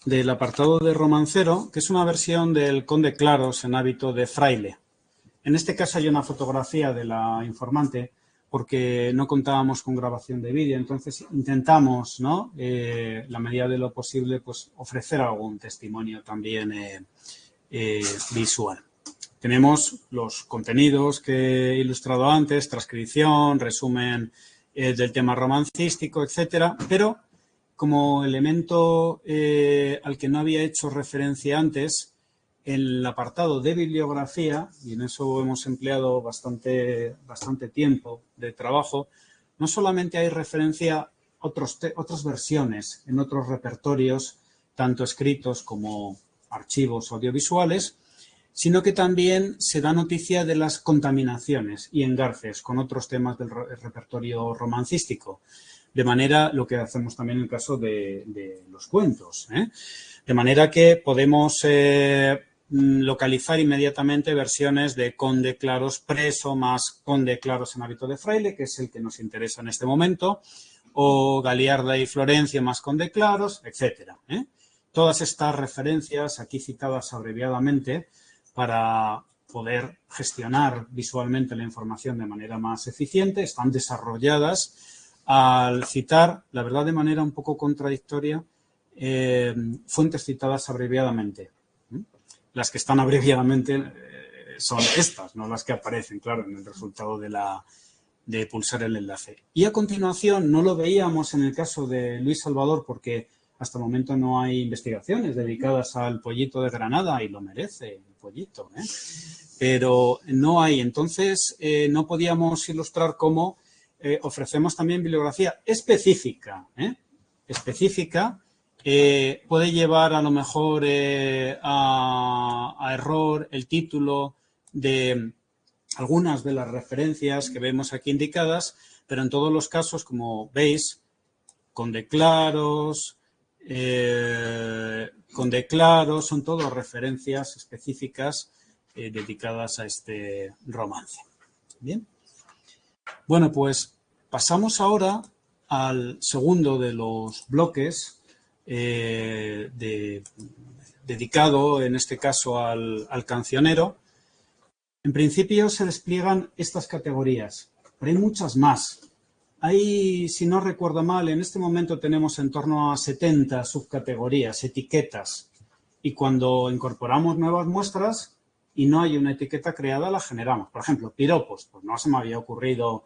Del apartado de romancero, que es una versión del Conde Claros en hábito de fraile. En este caso hay una fotografía de la informante porque no contábamos con grabación de vídeo, entonces intentamos, ¿no?, la medida de lo posible, pues ofrecer algún testimonio también visual. Tenemos los contenidos que he ilustrado antes, transcripción, resumen del tema romancístico, etcétera, pero como elemento al que no había hecho referencia antes, en el apartado de bibliografía, y en eso hemos empleado bastante tiempo de trabajo, no solamente hay referencia a otras versiones en otros repertorios, tanto escritos como archivos audiovisuales, sino que también se da noticia de las contaminaciones y engarces con otros temas del repertorio romancístico. De manera, lo que hacemos también en el caso de los cuentos, de manera que podemos localizar inmediatamente versiones de Conde Claros preso más Conde Claros en hábito de fraile, que es el que nos interesa en este momento, o Galiarda y Florencio más Conde Claros, etcétera. Todas estas referencias, aquí citadas abreviadamente, para poder gestionar visualmente la información de manera más eficiente, están desarrolladas al citar, la verdad de manera un poco contradictoria, fuentes citadas abreviadamente. Las que están abreviadamente son estas, no las que aparecen, claro, en el resultado de pulsar el enlace. Y a continuación, no lo veíamos en el caso de Luis Salvador porque hasta el momento no hay investigaciones dedicadas al pollito de Granada y lo merece el pollito, pero no hay. Entonces, no podíamos ilustrar cómo ofrecemos también bibliografía específica, puede llevar a lo mejor a error el título de algunas de las referencias que vemos aquí indicadas, pero en todos los casos, como veis, Conde Claros, son todas referencias específicas dedicadas a este romance. Bien. Bueno, pues pasamos ahora al segundo de los bloques dedicado, en este caso, al cancionero. En principio se despliegan estas categorías, pero hay muchas más. Hay, si no recuerdo mal, en este momento tenemos en torno a 70 subcategorías, etiquetas, y cuando incorporamos nuevas muestras y no hay una etiqueta creada, la generamos. Por ejemplo, piropos, pues no se me había ocurrido,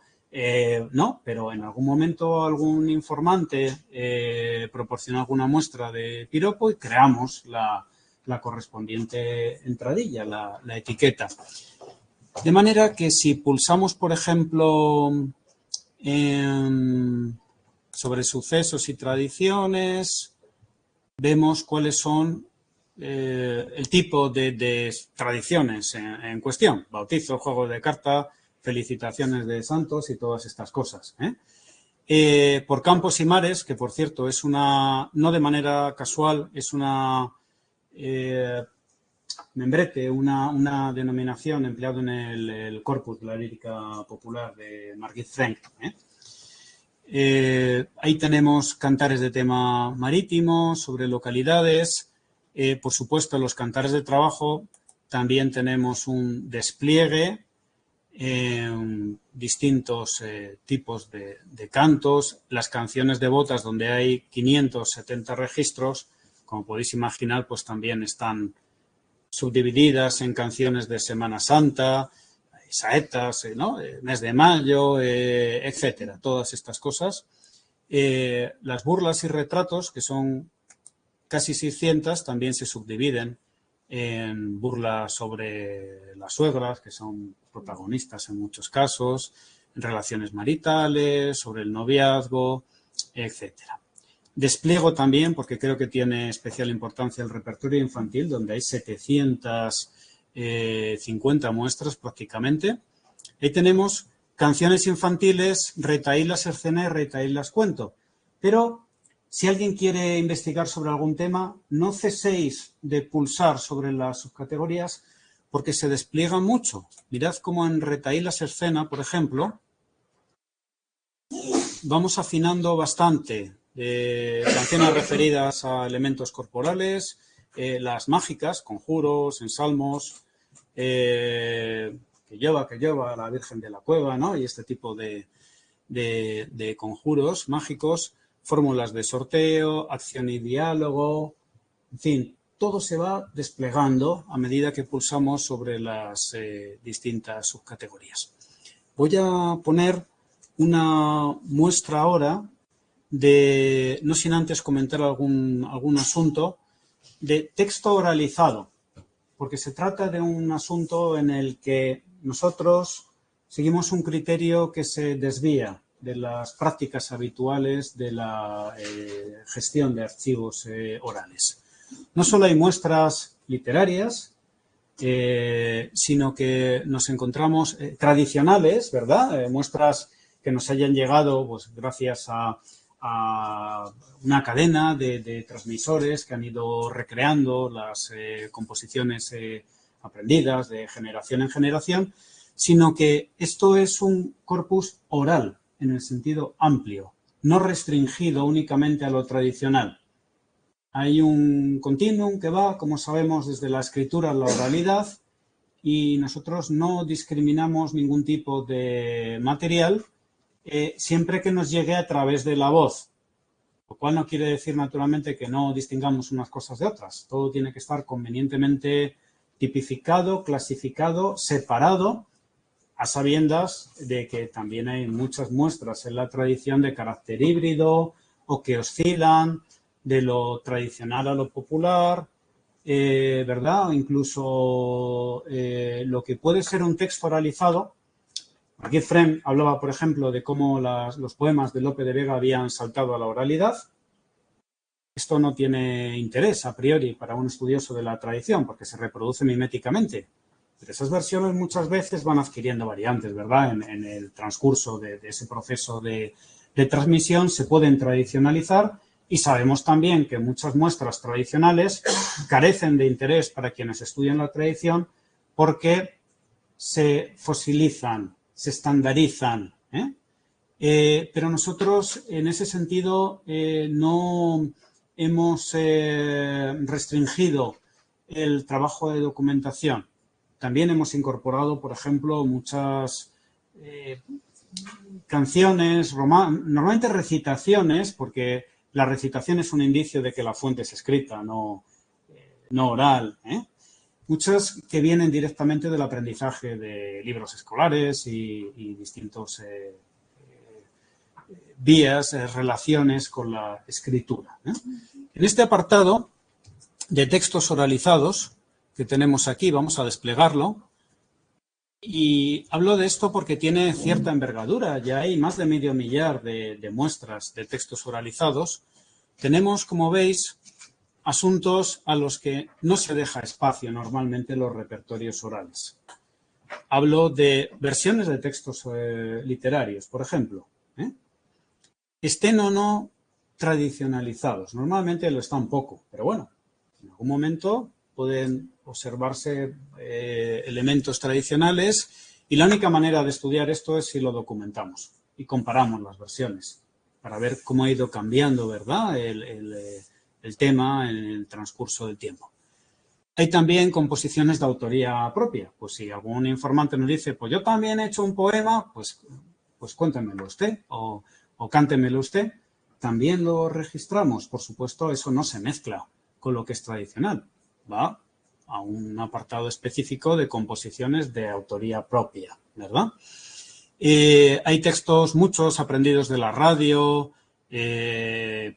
no, pero en algún momento algún informante proporciona alguna muestra de piropo y creamos la correspondiente entradilla, la etiqueta. De manera que si pulsamos, por ejemplo, sobre sucesos y tradiciones, vemos cuáles son el tipo de tradiciones en cuestión. Bautizo, juego de carta, felicitaciones de santos y todas estas cosas. Por campos y mares, que por cierto es una, no de manera casual, es una membrete, una denominación empleada en el corpus de la lírica popular de Margit Frank. Ahí tenemos cantares de tema marítimo, sobre localidades, por supuesto los cantares de trabajo, también tenemos un despliegue, distintos tipos de cantos, las canciones devotas donde hay 570 registros, como podéis imaginar, pues también están subdivididas en canciones de Semana Santa, saetas, ¿no? Mes de mayo, etcétera, todas estas cosas. Las burlas y retratos, que son casi 600, también se subdividen en burlas sobre las suegras, que son protagonistas en muchos casos, en relaciones maritales, sobre el noviazgo, etcétera. Despliego también, porque creo que tiene especial importancia, el repertorio infantil, donde hay 750 muestras prácticamente. Ahí tenemos canciones infantiles, retahílas escena y retahílas cuento. Pero si alguien quiere investigar sobre algún tema, no ceséis de pulsar sobre las subcategorías porque se despliega mucho. Mirad cómo en retahílas escena, por ejemplo, vamos afinando bastante. Canciones referidas a elementos corporales, las mágicas, conjuros, ensalmos, que lleva la Virgen de la Cueva, ¿no? Y este tipo de conjuros mágicos, fórmulas de sorteo, acción y diálogo, en fin, todo se va desplegando a medida que pulsamos sobre las distintas subcategorías. Voy a poner una muestra ahora de, no sin antes comentar algún asunto, de texto oralizado, porque se trata de un asunto en el que nosotros seguimos un criterio que se desvía de las prácticas habituales de la gestión de archivos orales. No solo hay muestras literarias, sino que nos encontramos tradicionales, ¿verdad? Muestras que nos hayan llegado pues, gracias a una cadena de transmisores que han ido recreando las composiciones aprendidas de generación en generación, sino que esto es un corpus oral en el sentido amplio, no restringido únicamente a lo tradicional. Hay un continuum que va, como sabemos, desde la escritura a la oralidad y nosotros no discriminamos ningún tipo de material siempre que nos llegue a través de la voz, lo cual no quiere decir naturalmente que no distingamos unas cosas de otras. Todo tiene que estar convenientemente tipificado, clasificado, separado, a sabiendas de que también hay muchas muestras en la tradición de carácter híbrido o que oscilan de lo tradicional a lo popular, ¿verdad? O incluso lo que puede ser un texto oralizado. Aquí Frem hablaba, por ejemplo, de cómo los poemas de Lope de Vega habían saltado a la oralidad. Esto no tiene interés a priori para un estudioso de la tradición porque se reproduce miméticamente. Pero esas versiones muchas veces van adquiriendo variantes, ¿verdad? En el transcurso de ese proceso de transmisión se pueden tradicionalizar y sabemos también que muchas muestras tradicionales carecen de interés para quienes estudian la tradición porque se fosilizan, se estandarizan, pero nosotros en ese sentido no hemos restringido el trabajo de documentación. También hemos incorporado, por ejemplo, muchas canciones, normalmente recitaciones, porque la recitación es un indicio de que la fuente es escrita, no oral, muchas que vienen directamente del aprendizaje de libros escolares y distintos vías, relaciones con la escritura. En este apartado de textos oralizados que tenemos aquí, vamos a desplegarlo, y hablo de esto porque tiene cierta envergadura. Ya hay más de 500.000 de muestras de textos oralizados. Tenemos, como veis, asuntos a los que no se deja espacio normalmente en los repertorios orales. Hablo de versiones de textos literarios, por ejemplo. Estén o no tradicionalizados. Normalmente lo está un poco, pero bueno, en algún momento pueden observarse elementos tradicionales y la única manera de estudiar esto es si lo documentamos y comparamos las versiones para ver cómo ha ido cambiando, ¿verdad?, el tema en el transcurso del tiempo. Hay también composiciones de autoría propia. Pues si algún informante nos dice, pues yo también he hecho un poema, pues cuéntemelo usted o cántemelo usted. También lo registramos. Por supuesto, eso no se mezcla con lo que es tradicional. Va a un apartado específico de composiciones de autoría propia, ¿verdad? Hay textos, muchos aprendidos de la radio, en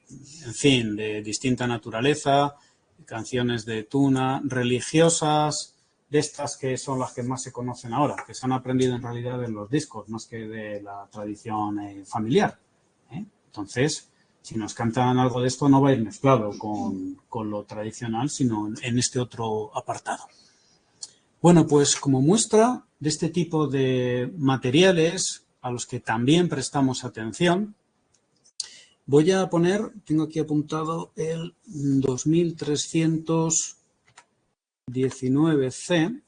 fin, de distinta naturaleza, canciones de tuna, religiosas, de estas que son las que más se conocen ahora, que se han aprendido en realidad en los discos, más que de la tradición familiar. Entonces, si nos cantan algo de esto, no va a ir mezclado con lo tradicional, sino en este otro apartado. Bueno, pues como muestra de este tipo de materiales a los que también prestamos atención, voy a poner, tengo aquí apuntado el 2319C,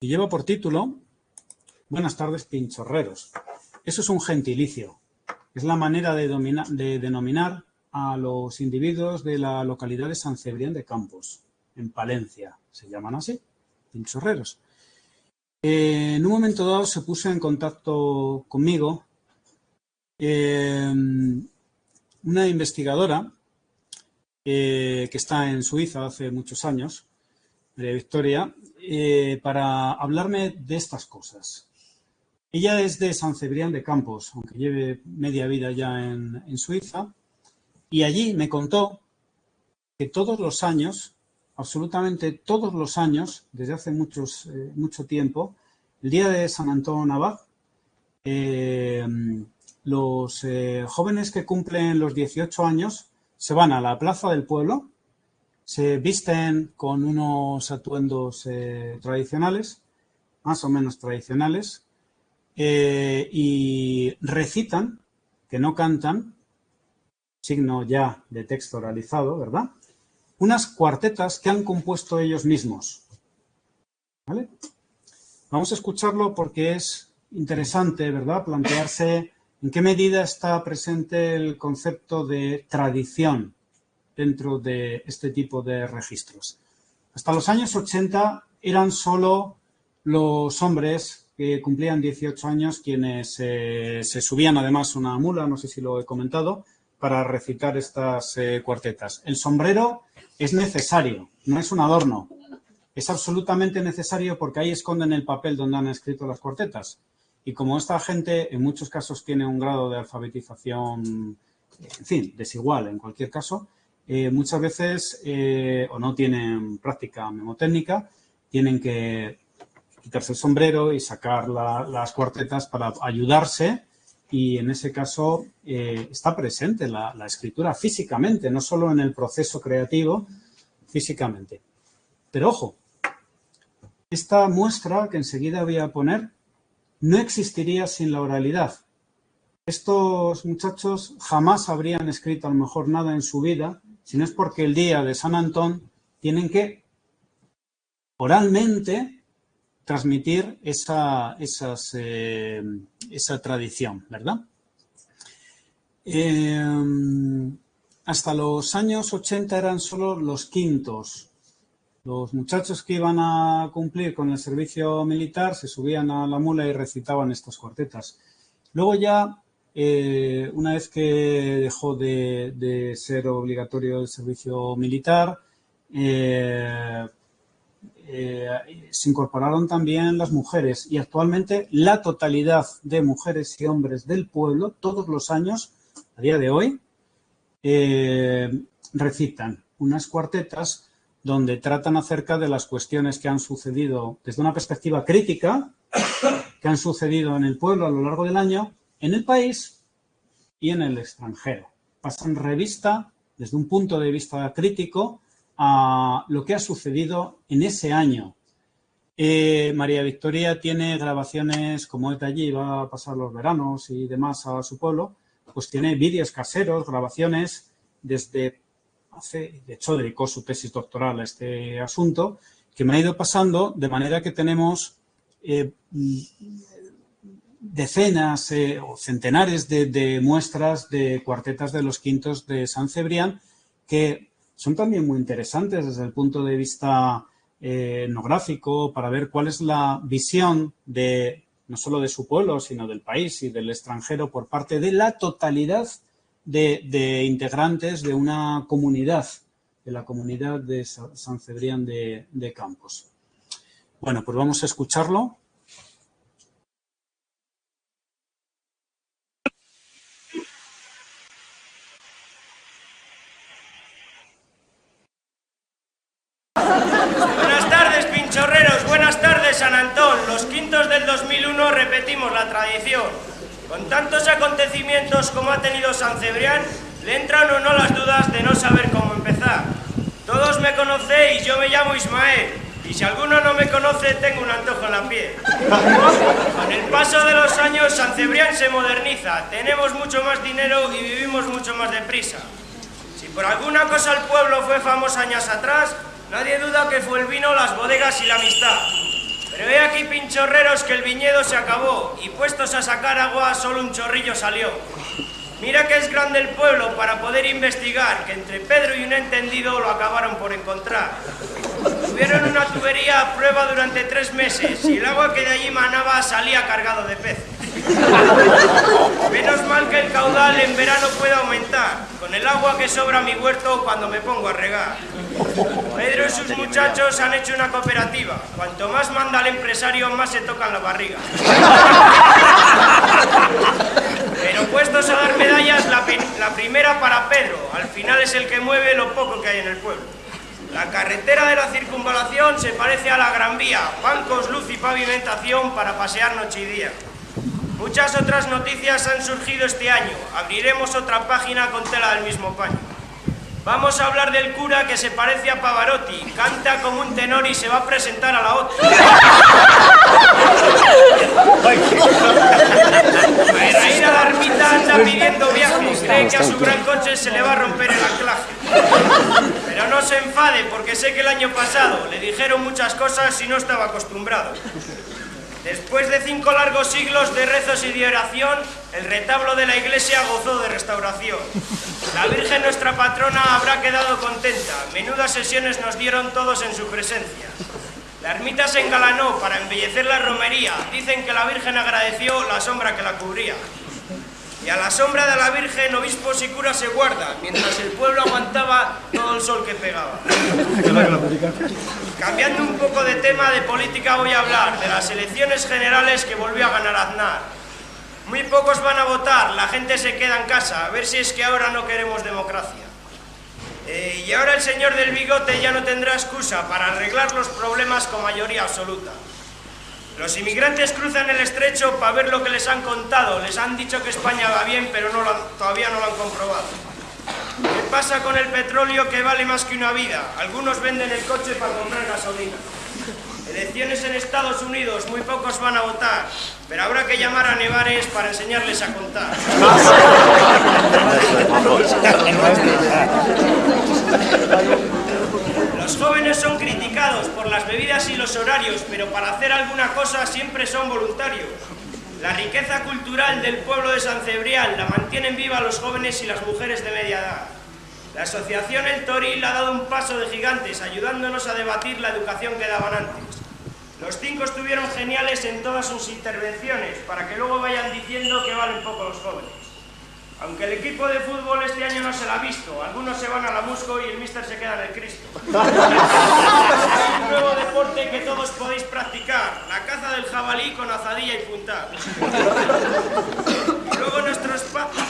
y lleva por título Buenas tardes, pinchorreros. Eso es un gentilicio. Es la manera de denominar a los individuos de la localidad de San Cebrián de Campos, en Palencia. Se llaman así, pinchorreros. En un momento dado se puso en contacto conmigo una investigadora que está en Suiza hace muchos años, María Victoria, para hablarme de estas cosas. Ella es de San Cebrián de Campos, aunque lleve media vida ya en Suiza, y allí me contó que todos los años, absolutamente todos los años, desde hace mucho tiempo, el día de San Antón Abad, los jóvenes que cumplen los 18 años se van a la plaza del pueblo, se visten con unos atuendos tradicionales, más o menos tradicionales, y recitan, que no cantan, signo ya de texto oralizado, ¿verdad?, unas cuartetas que han compuesto ellos mismos. ¿Vale? Vamos a escucharlo porque es interesante, ¿verdad?, plantearse en qué medida está presente el concepto de tradición dentro de este tipo de registros. Hasta los años 80 eran solo los hombres que cumplían 18 años quienes se subían además una mula, no sé si lo he comentado, para recitar estas cuartetas. El sombrero es necesario, no es un adorno. Es absolutamente necesario porque ahí esconden el papel donde han escrito las cuartetas. Y como esta gente en muchos casos tiene un grado de alfabetización, en fin, desigual en cualquier caso, muchas veces o no tienen práctica memotécnica, tienen que quitarse el sombrero y sacar las cuartetas para ayudarse, y en ese caso está presente la escritura físicamente, no solo en el proceso creativo, físicamente. Pero ojo, esta muestra que enseguida voy a poner no existiría sin la oralidad. Estos muchachos jamás habrían escrito a lo mejor nada en su vida si no es porque el día de San Antón tienen que oralmente transmitir esa tradición, ¿verdad? Hasta los años 80 eran solo los quintos. Los muchachos que iban a cumplir con el servicio militar se subían a la mula y recitaban estas cuartetas. Luego ya, una vez que dejó de ser obligatorio el servicio militar, se incorporaron también las mujeres, y actualmente la totalidad de mujeres y hombres del pueblo, todos los años, a día de hoy, recitan unas cuartetas donde tratan acerca de las cuestiones que han sucedido desde una perspectiva crítica, que han sucedido en el pueblo a lo largo del año, en el país y en el extranjero. Pasan revista desde un punto de vista crítico a lo que ha sucedido en ese año. María Victoria tiene grabaciones, como es de allí, va a pasar los veranos y demás a su pueblo, pues tiene vídeos caseros, grabaciones desde hace, de hecho dedicó su tesis doctoral a este asunto, que me ha ido pasando, de manera que tenemos decenas o centenares de muestras de cuartetas de los quintos de San Cebrián, que son también muy interesantes desde el punto de vista etnográfico, para ver cuál es la visión de no solo de su pueblo, sino del país y del extranjero por parte de la totalidad de integrantes de una comunidad, de la comunidad de San Cebrián de Campos. Bueno, pues vamos a escucharlo. Buenas tardes, pinchorreros. Buenas tardes, San Antón. Los quintos del 2001 repetimos la tradición. Con tantos acontecimientos como ha tenido San Cebrián, le entran o no las dudas de no saber cómo empezar. Todos me conocéis, yo me llamo Ismael. Y si alguno no me conoce, tengo un antojo en la piel. Con el paso de los años, San Cebrián se moderniza. Tenemos mucho más dinero y vivimos mucho más deprisa. Si por alguna cosa el pueblo fue famoso años atrás, nadie duda que fue el vino, las bodegas y la amistad. Pero he aquí, pinchorreros, que el viñedo se acabó y puestos a sacar agua, solo un chorrillo salió. Mira que es grande el pueblo para poder investigar, que entre Pedro y un entendido lo acabaron por encontrar. Tuvieron una tubería a prueba durante 3 meses y el agua que de allí manaba salía cargado de peces. Menos mal que el caudal en verano puede aumentar, con el agua que sobra a mi huerto cuando me pongo a regar. Pedro y sus muchachos han hecho una cooperativa. Cuanto más manda el empresario, más se tocan la barriga. Pero puestos a dar medallas, la primera para Pedro. Al final es el que mueve lo poco que hay en el pueblo. La carretera de la circunvalación se parece a la Gran Vía. Bancos, luz y pavimentación para pasear noche y día. Muchas otras noticias han surgido este año. Abriremos otra página con tela del mismo paño. Vamos a hablar del cura que se parece a Pavarotti. Canta como un tenor y se va a presentar a la OTI. Para ir a la ermita anda pidiendo viajes. Cree que a su gran coche se le va a romper el anclaje. Pero no se enfade, porque sé que el año pasado le dijeron muchas cosas y no estaba acostumbrado. Después de 5 largos siglos de rezos y de oración, el retablo de la iglesia gozó de restauración. La Virgen, nuestra patrona, habrá quedado contenta. Menudas sesiones nos dieron todos en su presencia. La ermita se engalanó para embellecer la romería. Dicen que la Virgen agradeció la sombra que la cubría. Y a la sombra de la Virgen, obispos y curas se guardan, mientras el pueblo aguantaba todo el sol que pegaba. Cambiando un poco de tema, de política voy a hablar, de las elecciones generales que volvió a ganar Aznar. Muy pocos van a votar, la gente se queda en casa, a ver si es que ahora no queremos democracia. Y ahora el señor del bigote ya no tendrá excusa para arreglar los problemas con mayoría absoluta. Los inmigrantes cruzan el estrecho para ver lo que les han contado. Les han dicho que España va bien, pero todavía no lo han comprobado. ¿Qué pasa con el petróleo que vale más que una vida? Algunos venden el coche para comprar gasolina. Elecciones en Estados Unidos, muy pocos van a votar, pero habrá que llamar a Nevares para enseñarles a contar. Los jóvenes son criticados por las bebidas y los horarios, pero para hacer alguna cosa siempre son voluntarios. La riqueza cultural del pueblo de San Cebrián la mantienen viva los jóvenes y las mujeres de media edad. La asociación El Toril ha dado un paso de gigantes, ayudándonos a debatir la educación que daban antes. Los 5 estuvieron geniales en todas sus intervenciones, para que luego vayan diciendo que valen poco los jóvenes. Aunque el equipo de fútbol este año no se la ha visto, algunos se van a la Musco y el míster se queda en el Cristo. Un nuevo deporte que todos podéis practicar, la caza del jabalí con azadilla y puntal. Y luego nuestro espacio...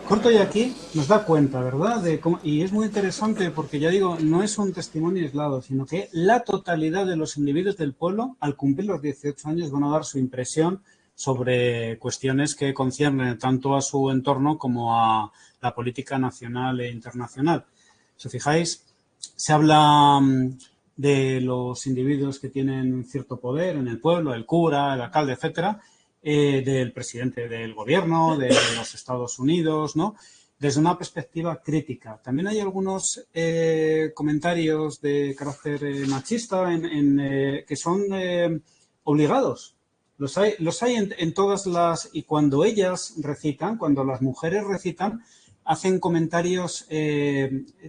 Corto y aquí nos da cuenta, ¿verdad? De cómo, y es muy interesante porque, ya digo, no es un testimonio aislado, sino que la totalidad de los individuos del pueblo, al cumplir los 18 años, van a dar su impresión sobre cuestiones que conciernen tanto a su entorno como a la política nacional e internacional. Si os fijáis, se habla de los individuos que tienen cierto poder en el pueblo, el cura, el alcalde, etcétera, del presidente del gobierno, de los Estados Unidos, ¿no? Desde una perspectiva crítica. También hay algunos comentarios de carácter machista que son obligados. Los hay en todas las... Y cuando ellas recitan, cuando las mujeres recitan, hacen comentarios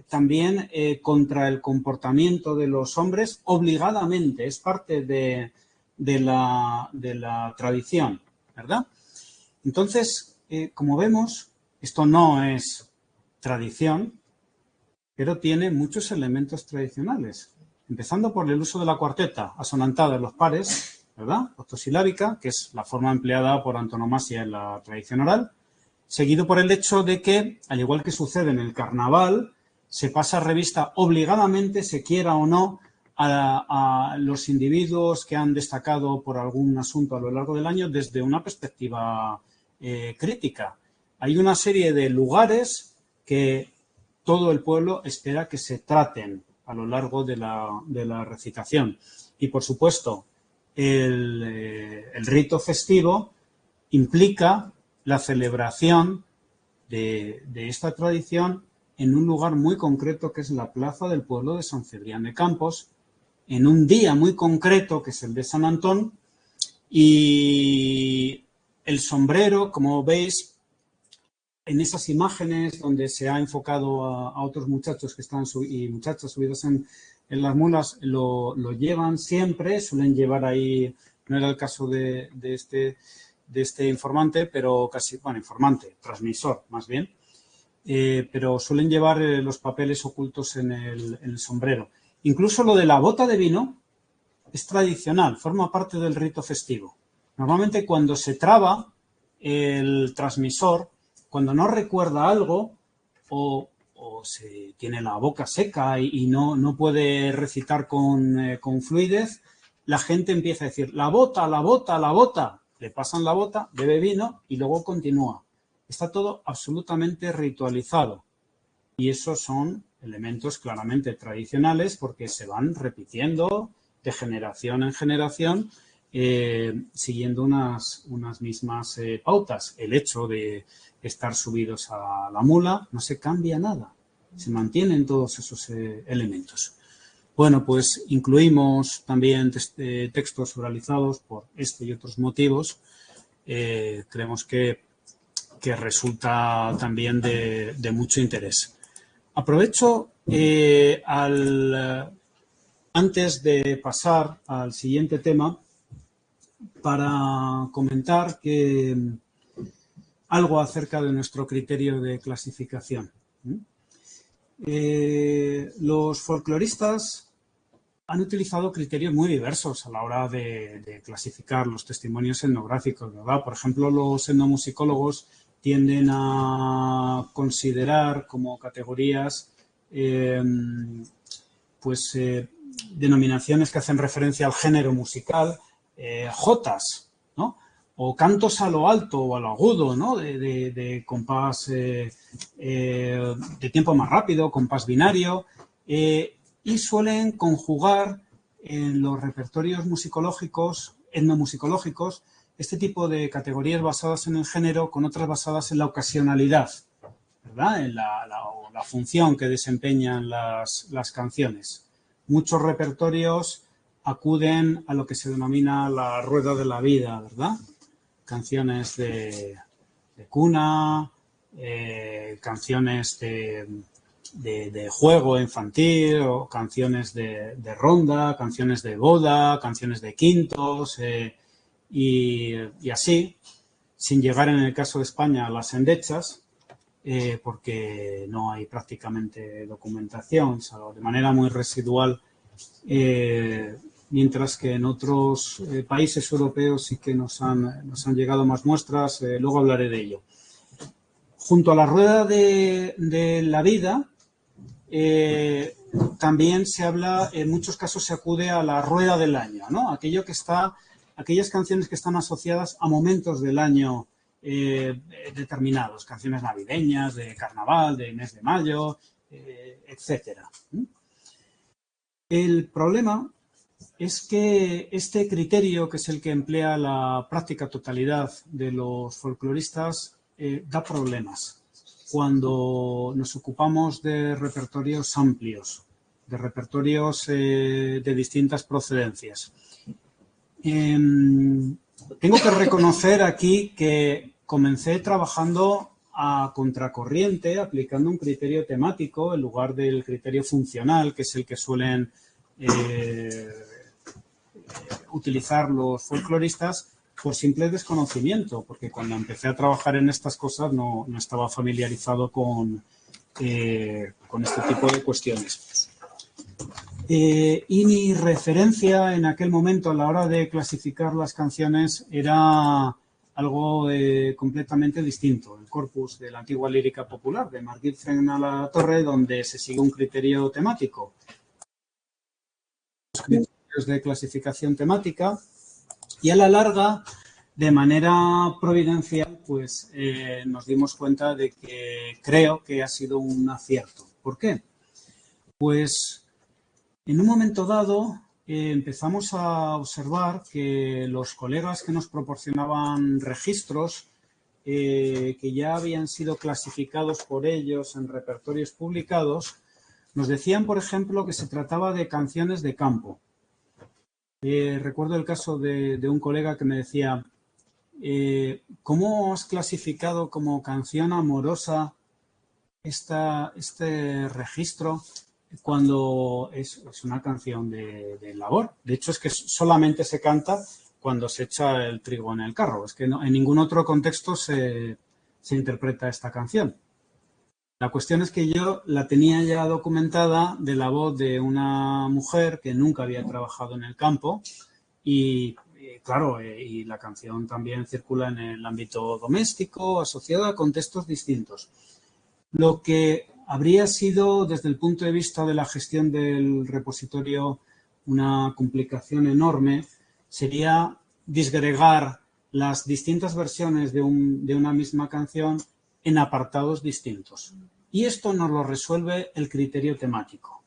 también contra el comportamiento de los hombres obligadamente. Es parte de la tradición, ¿verdad? Entonces, como vemos, esto no es tradición, pero tiene muchos elementos tradicionales, empezando por el uso de la cuarteta asonantada en los pares, ¿verdad? Octosilábica, que es la forma empleada por antonomasia en la tradición oral, seguido por el hecho de que, al igual que sucede en el carnaval, se pasa revista obligadamente, se quiera o no, a los individuos que han destacado por algún asunto a lo largo del año desde una perspectiva crítica. Hay una serie de lugares que todo el pueblo espera que se traten a lo largo de la recitación. Y, por supuesto, el rito festivo implica la celebración de esta tradición en un lugar muy concreto que es la plaza del pueblo de San Cebrián de Campos, en un día muy concreto que es el de San Antón, y el sombrero, como veis, en esas imágenes donde se ha enfocado a otros muchachos que están y muchachas subidos en las mulas, lo llevan siempre, suelen llevar ahí, no era el caso de este informante, pero casi, bueno, informante, transmisor más bien, pero suelen llevar los papeles ocultos en el sombrero. Incluso lo de la bota de vino es tradicional, forma parte del rito festivo. Normalmente cuando se traba el transmisor, cuando no recuerda algo o se tiene la boca seca y no puede recitar con fluidez, la gente empieza a decir la bota, la bota, la bota. Le pasan la bota, bebe vino y luego continúa. Está todo absolutamente ritualizado y esos son elementos claramente tradicionales porque se van repitiendo de generación en generación siguiendo unas mismas pautas. El hecho de estar subidos a la mula no se cambia nada, se mantienen todos esos elementos. Bueno, pues incluimos también textos oralizados por este y otros motivos. Creemos que resulta también de mucho interés. Aprovecho antes de pasar al siguiente tema para comentar algo acerca de nuestro criterio de clasificación. Los folcloristas han utilizado criterios muy diversos a la hora de clasificar los testimonios etnográficos, ¿verdad? Por ejemplo, los etnomusicólogos tienden a considerar como categorías denominaciones que hacen referencia al género musical, jotas, ¿no? O cantos a lo alto o a lo agudo, ¿no? De compás de tiempo más rápido, compás binario, y suelen conjugar en los repertorios musicológicos, etnomusicológicos, este tipo de categorías basadas en el género con otras basadas en la ocasionalidad, ¿verdad? En la función que desempeñan las canciones. Muchos repertorios acuden a lo que se denomina la rueda de la vida, ¿verdad? Canciones de cuna, canciones de juego infantil, o canciones de ronda, canciones de boda, canciones de quintos, y así, sin llegar en el caso de España a las endechas, porque no hay prácticamente documentación, salvo de manera muy residual, mientras que en otros países europeos sí que nos han llegado más muestras, luego hablaré de ello. Junto a la rueda de la vida, también se habla, en muchos casos se acude a la rueda del año, ¿no? Aquellas canciones que están asociadas a momentos del año determinados, canciones navideñas, de carnaval, de mes de mayo, etcétera. El problema es que este criterio, que es el que emplea la práctica totalidad de los folcloristas, da problemas cuando nos ocupamos de repertorios amplios, de repertorios de distintas procedencias. Tengo que reconocer aquí que comencé trabajando a contracorriente, aplicando un criterio temático en lugar del criterio funcional, que es el que suelen utilizar los folcloristas, por simple desconocimiento, porque cuando empecé a trabajar en estas cosas no estaba familiarizado con este tipo de cuestiones. Y mi referencia en aquel momento a la hora de clasificar las canciones era algo completamente distinto, el corpus de la antigua lírica popular de Marguerite Frena-La-Torre, donde se sigue un criterio temático. Los criterios de clasificación temática, y a la larga, de manera providencial, pues nos dimos cuenta de que creo que ha sido un acierto. ¿Por qué? Pues en un momento dado empezamos a observar que los colegas que nos proporcionaban registros que ya habían sido clasificados por ellos en repertorios publicados, nos decían, por ejemplo, que se trataba de canciones de campo. Recuerdo el caso de un colega que me decía, ¿cómo has clasificado como canción amorosa este registro cuando es una canción de labor? De hecho, es que solamente se canta cuando se echa el trigo en el carro. Es que no, en ningún otro contexto se interpreta esta canción. La cuestión es que yo la tenía ya documentada de la voz de una mujer que nunca había trabajado en el campo y claro, y la canción también circula en el ámbito doméstico, asociada a contextos distintos. Lo que habría sido, desde el punto de vista de la gestión del repositorio, una complicación enorme, sería disgregar las distintas versiones de una misma canción en apartados distintos. Y esto nos lo resuelve el criterio temático.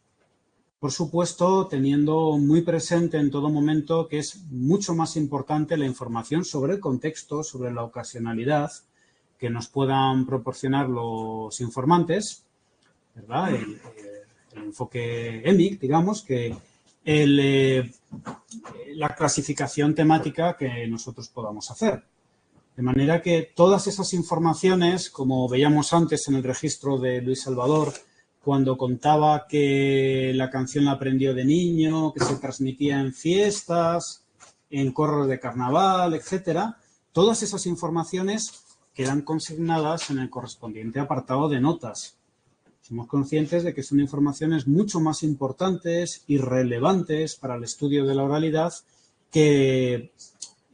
Por supuesto, teniendo muy presente en todo momento que es mucho más importante la información sobre el contexto, sobre la ocasionalidad que nos puedan proporcionar los informantes, ¿verdad? El enfoque EMIC, digamos, que la clasificación temática que nosotros podamos hacer. De manera que todas esas informaciones, como veíamos antes en el registro de Luis Salvador, cuando contaba que la canción la aprendió de niño, que se transmitía en fiestas, en corros de carnaval, etcétera, todas esas informaciones quedan consignadas en el correspondiente apartado de notas. Somos conscientes de que son informaciones mucho más importantes y relevantes para el estudio de la oralidad que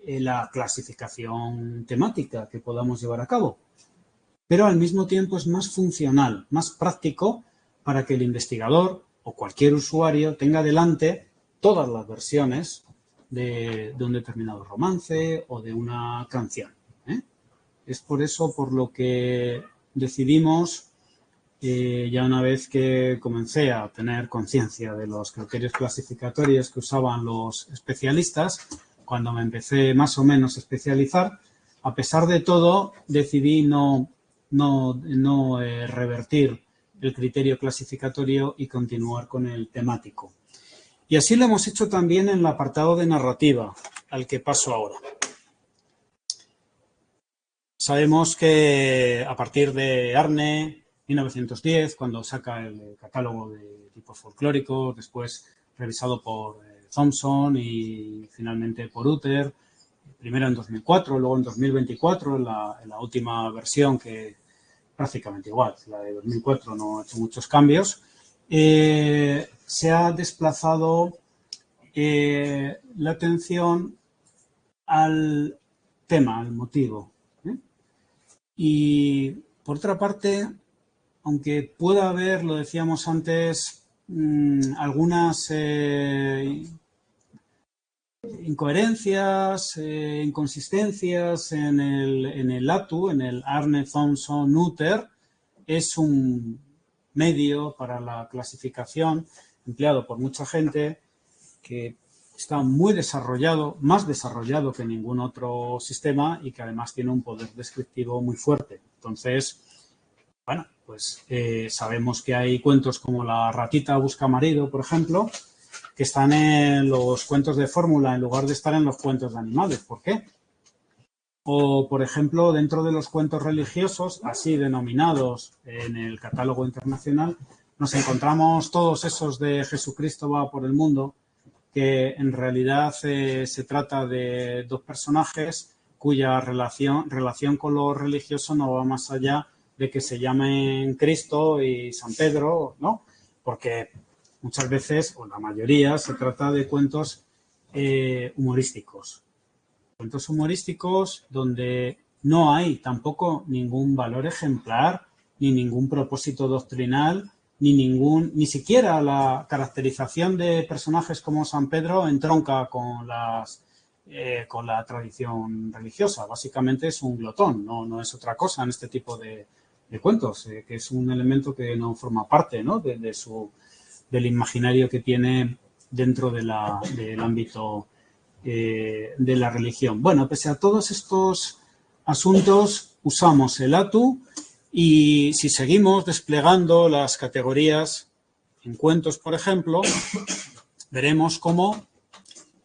la clasificación temática que podamos llevar a cabo. Pero al mismo tiempo es más funcional, más práctico para que el investigador o cualquier usuario tenga delante todas las versiones de un determinado romance o de una canción. Es por eso por lo que decidimos, ya una vez que comencé a tener conciencia de los criterios clasificatorios que usaban los especialistas, cuando me empecé más o menos a especializar, a pesar de todo, decidí no revertir el criterio clasificatorio y continuar con el temático. Y así lo hemos hecho también en el apartado de narrativa, al que paso ahora. Sabemos que a partir de Arne, 1910, cuando saca el catálogo de tipos folclóricos, después revisado por Thompson y finalmente por Uther, primero en 2004, luego en 2024, en la última versión que prácticamente igual, la de 2004 no ha hecho muchos cambios, se ha desplazado la atención al tema, al motivo. Y por otra parte, aunque pueda haber, lo decíamos antes, algunas incoherencias, inconsistencias en el ATU, en el Arne Thompson Uther, es un medio para la clasificación empleado por mucha gente que está muy desarrollado, más desarrollado que ningún otro sistema y que además tiene un poder descriptivo muy fuerte. Entonces, bueno, pues sabemos que hay cuentos como La ratita busca marido, por ejemplo, que están en los cuentos de fórmula en lugar de estar en los cuentos de animales. ¿Por qué? O, por ejemplo, dentro de los cuentos religiosos, así denominados en el catálogo internacional, nos encontramos todos esos de Jesucristo va por el mundo, que en realidad se trata de dos personajes cuya relación con lo religioso no va más allá de que se llamen Cristo y San Pedro, ¿no? Porque muchas veces, o la mayoría, se trata de cuentos humorísticos. Cuentos humorísticos donde no hay tampoco ningún valor ejemplar, ni ningún propósito doctrinal, ni siquiera la caracterización de personajes como San Pedro entronca con la tradición religiosa. Básicamente es un glotón, no es otra cosa en este tipo de cuentos, que es un elemento que no forma parte, ¿no?, del imaginario que tiene dentro del ámbito de la religión. Bueno, pese a todos estos asuntos, usamos el atu y si seguimos desplegando las categorías en cuentos, por ejemplo, veremos cómo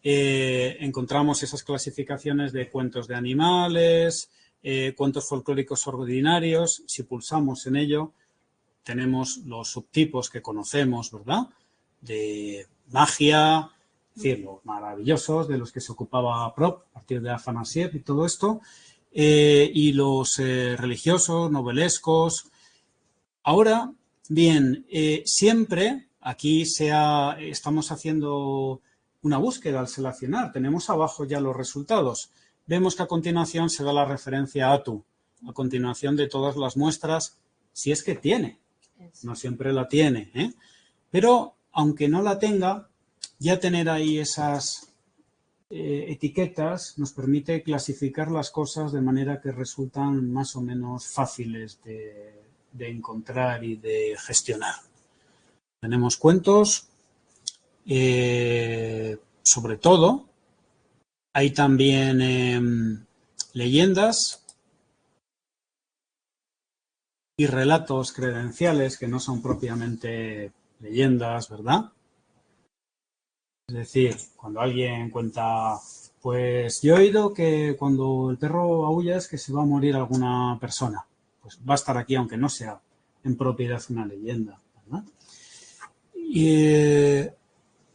encontramos esas clasificaciones de cuentos de animales, cuentos folclóricos ordinarios. Si pulsamos en ello, tenemos los subtipos que conocemos, ¿verdad?, de magia, es decir, los maravillosos de los que se ocupaba Prop a partir de Afanasiev y todo esto, y los religiosos, novelescos. Ahora, bien, siempre aquí estamos haciendo una búsqueda al seleccionar. Tenemos abajo ya los resultados. Vemos que a continuación se da la referencia a atu, a continuación de todas las muestras, si es que tiene. No siempre la tiene, ¿eh? Pero, aunque no la tenga, ya tener ahí esas etiquetas nos permite clasificar las cosas de manera que resultan más o menos fáciles de encontrar y de gestionar. Tenemos cuentos, sobre todo. Hay también leyendas y relatos credenciales que no son propiamente leyendas, ¿verdad? Es decir, cuando alguien cuenta, pues yo he oído que cuando el perro aúlla es que se va a morir alguna persona. Pues va a estar aquí, aunque no sea en propiedad una leyenda, ¿verdad? Y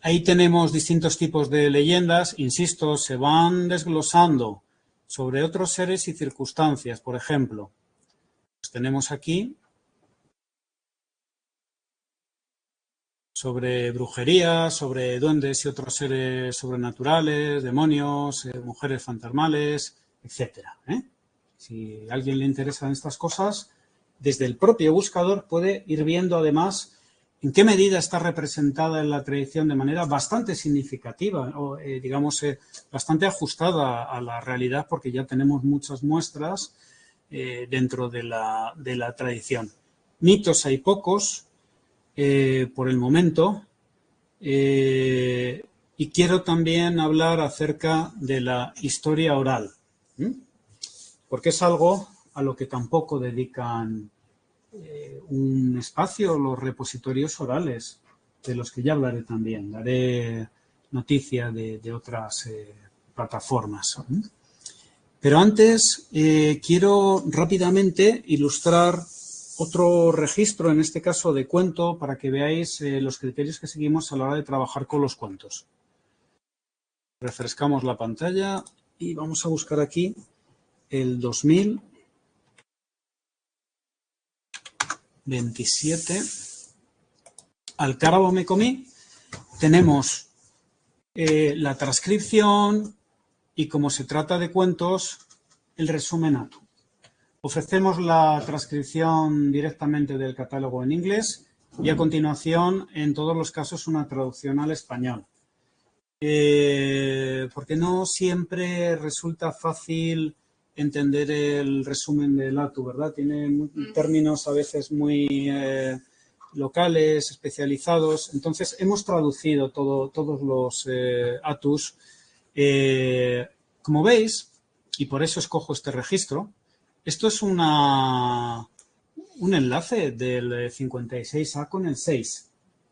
ahí tenemos distintos tipos de leyendas, insisto, se van desglosando sobre otros seres y circunstancias. Por ejemplo, pues tenemos aquí sobre brujería, sobre duendes y otros seres sobrenaturales, demonios, mujeres fantasmales, etcétera, ¿eh? Si a alguien le interesan estas cosas, desde el propio buscador puede ir viendo además en qué medida está representada en la tradición de manera bastante significativa o, digamos, bastante ajustada a la realidad, porque ya tenemos muchas muestras dentro de la tradición. Mitos hay pocos por el momento, y quiero también hablar acerca de la historia oral, porque es algo a lo que tampoco dedican un espacio los repositorios orales, de los que ya hablaré también. Daré noticia de otras plataformas. Pero antes quiero rápidamente ilustrar otro registro, en este caso de cuento, para que veáis los criterios que seguimos a la hora de trabajar con los cuentos. Refrescamos la pantalla y vamos a buscar aquí el 2027. Al carajo me comí. Tenemos la transcripción y, como se trata de cuentos, el resumen atu. Ofrecemos la transcripción directamente del catálogo en inglés y a continuación, en todos los casos, una traducción al español. Porque no siempre resulta fácil entender el resumen del atu, ¿verdad? Tiene términos a veces muy locales, especializados. Entonces, hemos traducido todos los atus. Como veis, y por eso escojo este registro, esto es un enlace del 56A con el 6,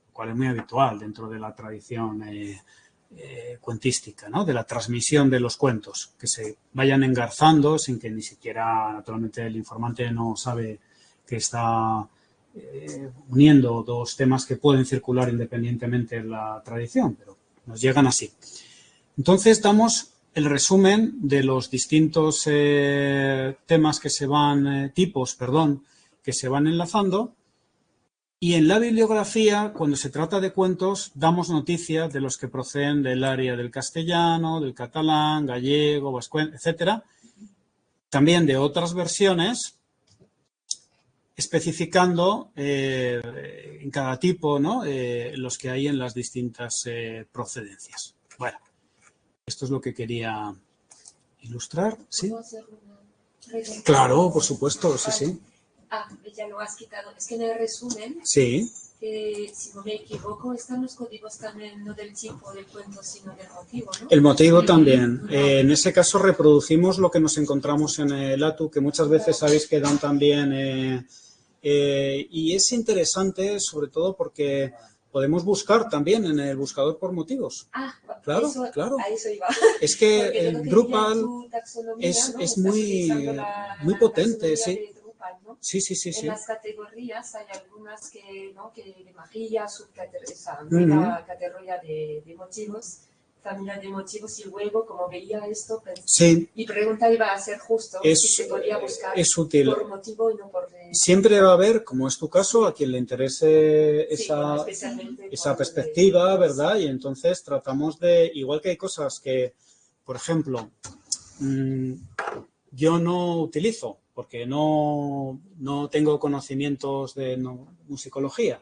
lo cual es muy habitual dentro de la tradición cuentística, ¿no? De la transmisión de los cuentos, que se vayan engarzando sin que ni siquiera, naturalmente, el informante no sabe que está uniendo dos temas que pueden circular independientemente en la tradición, pero nos llegan así. Entonces, damos el resumen de los distintos temas que se van, que se van enlazando, Y en la bibliografía, cuando se trata de cuentos, damos noticia de los que proceden del área del castellano, del catalán, gallego, vascuence, etcétera. También de otras versiones, especificando en cada tipo, ¿no? Los que hay en las distintas procedencias. Bueno, esto es lo que quería ilustrar. ¿Sí? ¿Puedo hacer una pregunta? Claro, por supuesto, sí, sí. Ah, ya lo has quitado. Es que en el resumen, Sí. que si no me equivoco, están los códigos también, no del tipo del cuento, sino del motivo, ¿no? El motivo también. En ese caso reproducimos lo que nos encontramos en el ATU, que muchas veces sabéis que dan también... y es interesante, sobre todo porque podemos buscar también en el buscador por motivos. Ah, Claro, eso, claro. a eso iba. Es que Porque yo el lo que Drupal veía en tu taxonomía, es ¿no? es Estás muy utilizando la potente, taxonomía sí. de Drupal, ¿no? Sí, sí, sí, En sí. las categorías hay algunas que, ¿no? que de magia, subcategoría, categoría de motivos, familia de motivos, y luego, como veía esto, pensé, Sí, mi pregunta iba a ser justo si se podía buscar es útil. por motivo y no por... Siempre va a haber, como es tu caso, a quien le interese sí, bueno, esa, especialmente esa por perspectiva, ¿verdad? Y entonces tratamos de, igual que hay cosas que, por ejemplo, yo no utilizo porque no tengo conocimientos de musicología,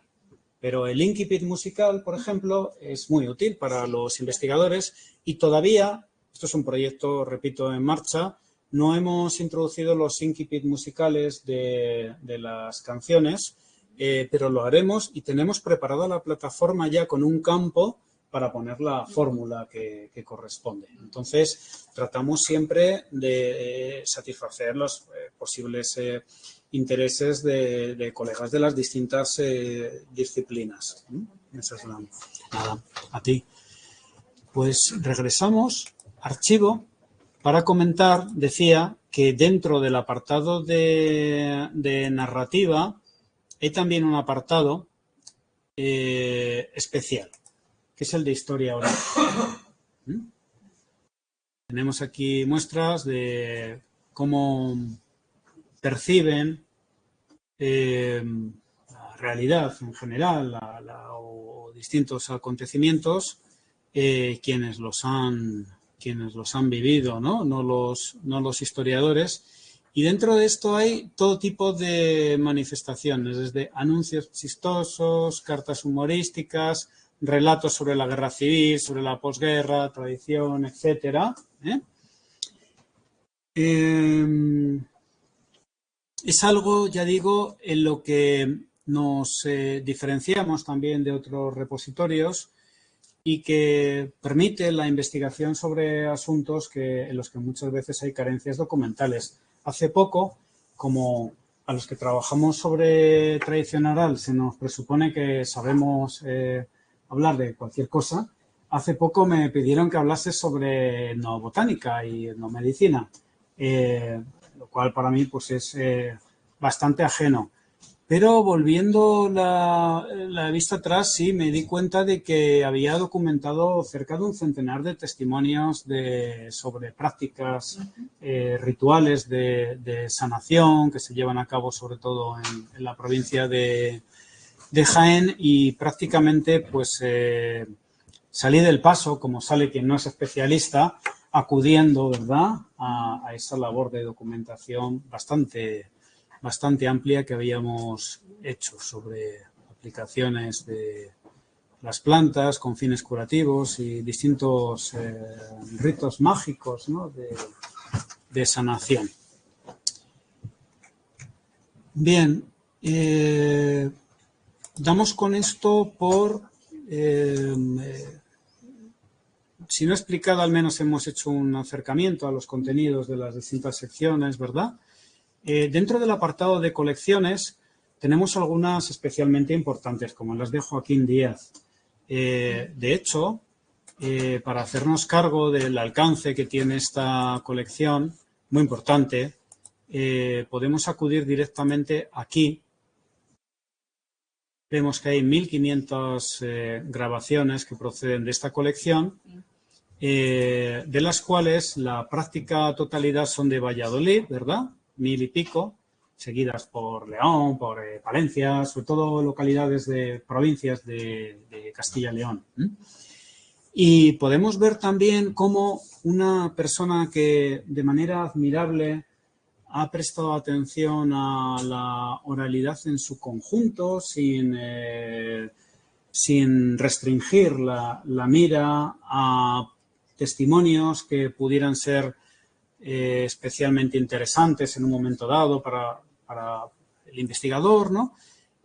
pero el incipit musical, por ejemplo, es muy útil para los investigadores y todavía, esto es un proyecto, repito, en marcha, no hemos introducido los incipit musicales de las canciones, pero lo haremos y tenemos preparada la plataforma ya con un campo para poner la fórmula que corresponde. Entonces, tratamos siempre de satisfacer los posibles intereses de colegas de las distintas disciplinas. Esa es nada, a ti. Pues regresamos, archivo, para comentar, decía, que dentro del apartado de narrativa hay también un apartado especial, que es el de historia oral. Tenemos aquí muestras de cómo perciben la realidad en general o distintos acontecimientos quienes los han vivido, ¿no? No los historiadores. Y dentro de esto hay todo tipo de manifestaciones, desde anuncios chistosos, cartas humorísticas, relatos sobre la guerra civil, sobre la posguerra, tradición, etcétera. Es algo, ya digo, en lo que nos diferenciamos también de otros repositorios y que permite la investigación sobre asuntos en los que muchas veces hay carencias documentales. Hace poco, como a los que trabajamos sobre tradición oral se nos presupone que sabemos hablar de cualquier cosa, hace poco me pidieron que hablase sobre etnobotánica y etnomedicina, lo cual para mí pues es bastante ajeno. Pero volviendo la vista atrás, sí, me di cuenta de que había documentado cerca de un centenar de testimonios sobre prácticas rituales de sanación que se llevan a cabo sobre todo en la provincia de Jaén y prácticamente pues salí del paso, como sale quien no es especialista, acudiendo, ¿verdad?, a esa labor de documentación bastante amplia que habíamos hecho sobre aplicaciones de las plantas con fines curativos y distintos ritos mágicos, ¿no?, de sanación. Bien, damos con esto por, si no explicado, al menos hemos hecho un acercamiento a los contenidos de las distintas secciones, ¿verdad? Dentro del apartado de colecciones tenemos algunas especialmente importantes, como las de Joaquín Díaz. De hecho, para hacernos cargo del alcance que tiene esta colección, muy importante, podemos acudir directamente aquí. Vemos que hay 1.500 grabaciones que proceden de esta colección, de las cuales la práctica totalidad son de Valladolid, ¿verdad?, 1.000 y pico, seguidas por León, por Palencia, sobre todo localidades de provincias de Castilla y León. Y podemos ver también cómo una persona que de manera admirable ha prestado atención a la oralidad en su conjunto, sin restringir la mira a testimonios que pudieran ser especialmente interesantes en un momento dado para el investigador, ¿no?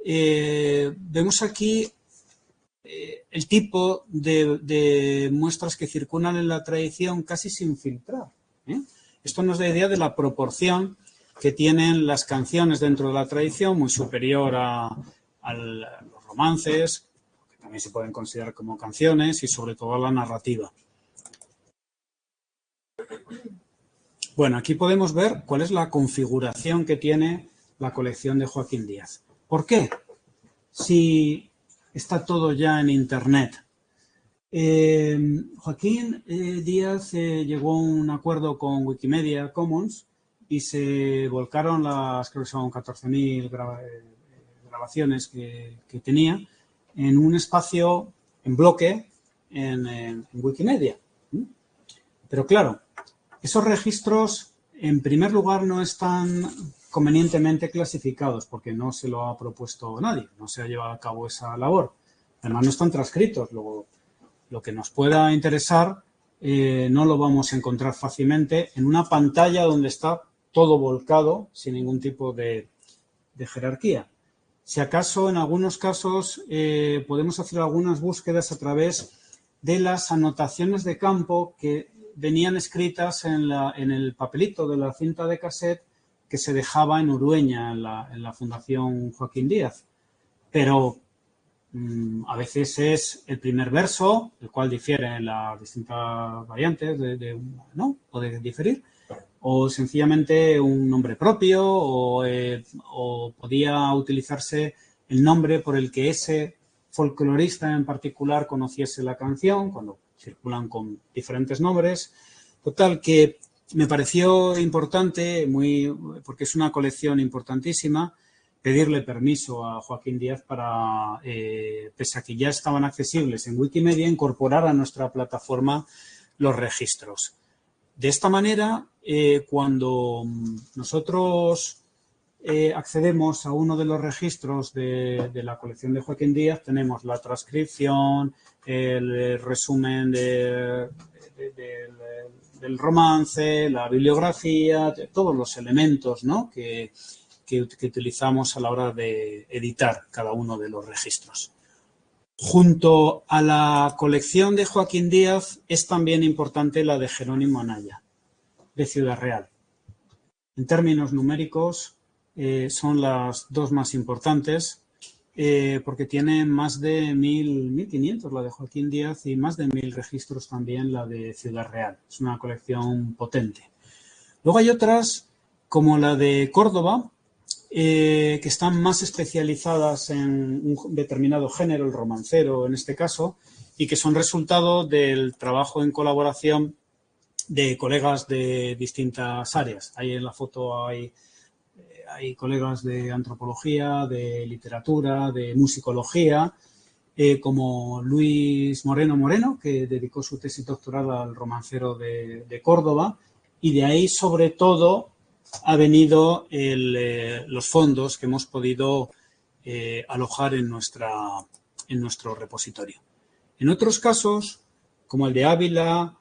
Vemos aquí el tipo de muestras que circulan en la tradición casi sin filtrar. Esto nos da idea de la proporción que tienen las canciones dentro de la tradición, muy superior a los romances, que también se pueden considerar como canciones, y sobre todo a la narrativa. Bueno, aquí podemos ver cuál es la configuración que tiene la colección de Joaquín Díaz. ¿Por qué? Si está todo ya en Internet. Joaquín Díaz llegó a un acuerdo con Wikimedia Commons y se volcaron creo que son 14.000 grabaciones que tenía en un espacio en bloque en Wikimedia. Pero claro, esos registros en primer lugar no están convenientemente clasificados porque no se lo ha propuesto nadie, no se ha llevado a cabo esa labor. Además no están transcritos, luego lo que nos pueda interesar no lo vamos a encontrar fácilmente en una pantalla donde está todo volcado sin ningún tipo de jerarquía. Si acaso en algunos casos podemos hacer algunas búsquedas a través de las anotaciones de campo que venían escritas en el papelito de la cinta de cassette que se dejaba en Urueña, en la Fundación Joaquín Díaz. Pero a veces es el primer verso, el cual difiere en las distintas variantes ¿no? Puede diferir, o sencillamente un nombre propio, o podía utilizarse el nombre por el que ese folclorista en particular conociese la canción, cuando circulan con diferentes nombres. Total, que me pareció importante, porque es una colección importantísima, pedirle permiso a Joaquín Díaz para, pese a que ya estaban accesibles en Wikimedia, incorporar a nuestra plataforma los registros. De esta manera, cuando nosotros accedemos a uno de los registros de la colección de Joaquín Díaz, tenemos la transcripción, el resumen del romance, la bibliografía, todos los elementos, ¿no? que utilizamos a la hora de editar cada uno de los registros. Junto a la colección de Joaquín Díaz es también importante la de Jerónimo Anaya, de Ciudad Real. En términos numéricos son las dos más importantes porque tienen más de 1.500 la de Joaquín Díaz y más de 1.000 registros también la de Ciudad Real. Es una colección potente. Luego hay otras como la de Córdoba, que están más especializadas en un determinado género, el romancero en este caso, y que son resultado del trabajo en colaboración de colegas de distintas áreas. Ahí en la foto hay colegas de antropología, de literatura, de musicología, como Luis Moreno, que dedicó su tesis doctoral al romancero de Córdoba, y de ahí sobre todo ha venido los fondos que hemos podido alojar en nuestro repositorio. En otros casos, como el de Ávila,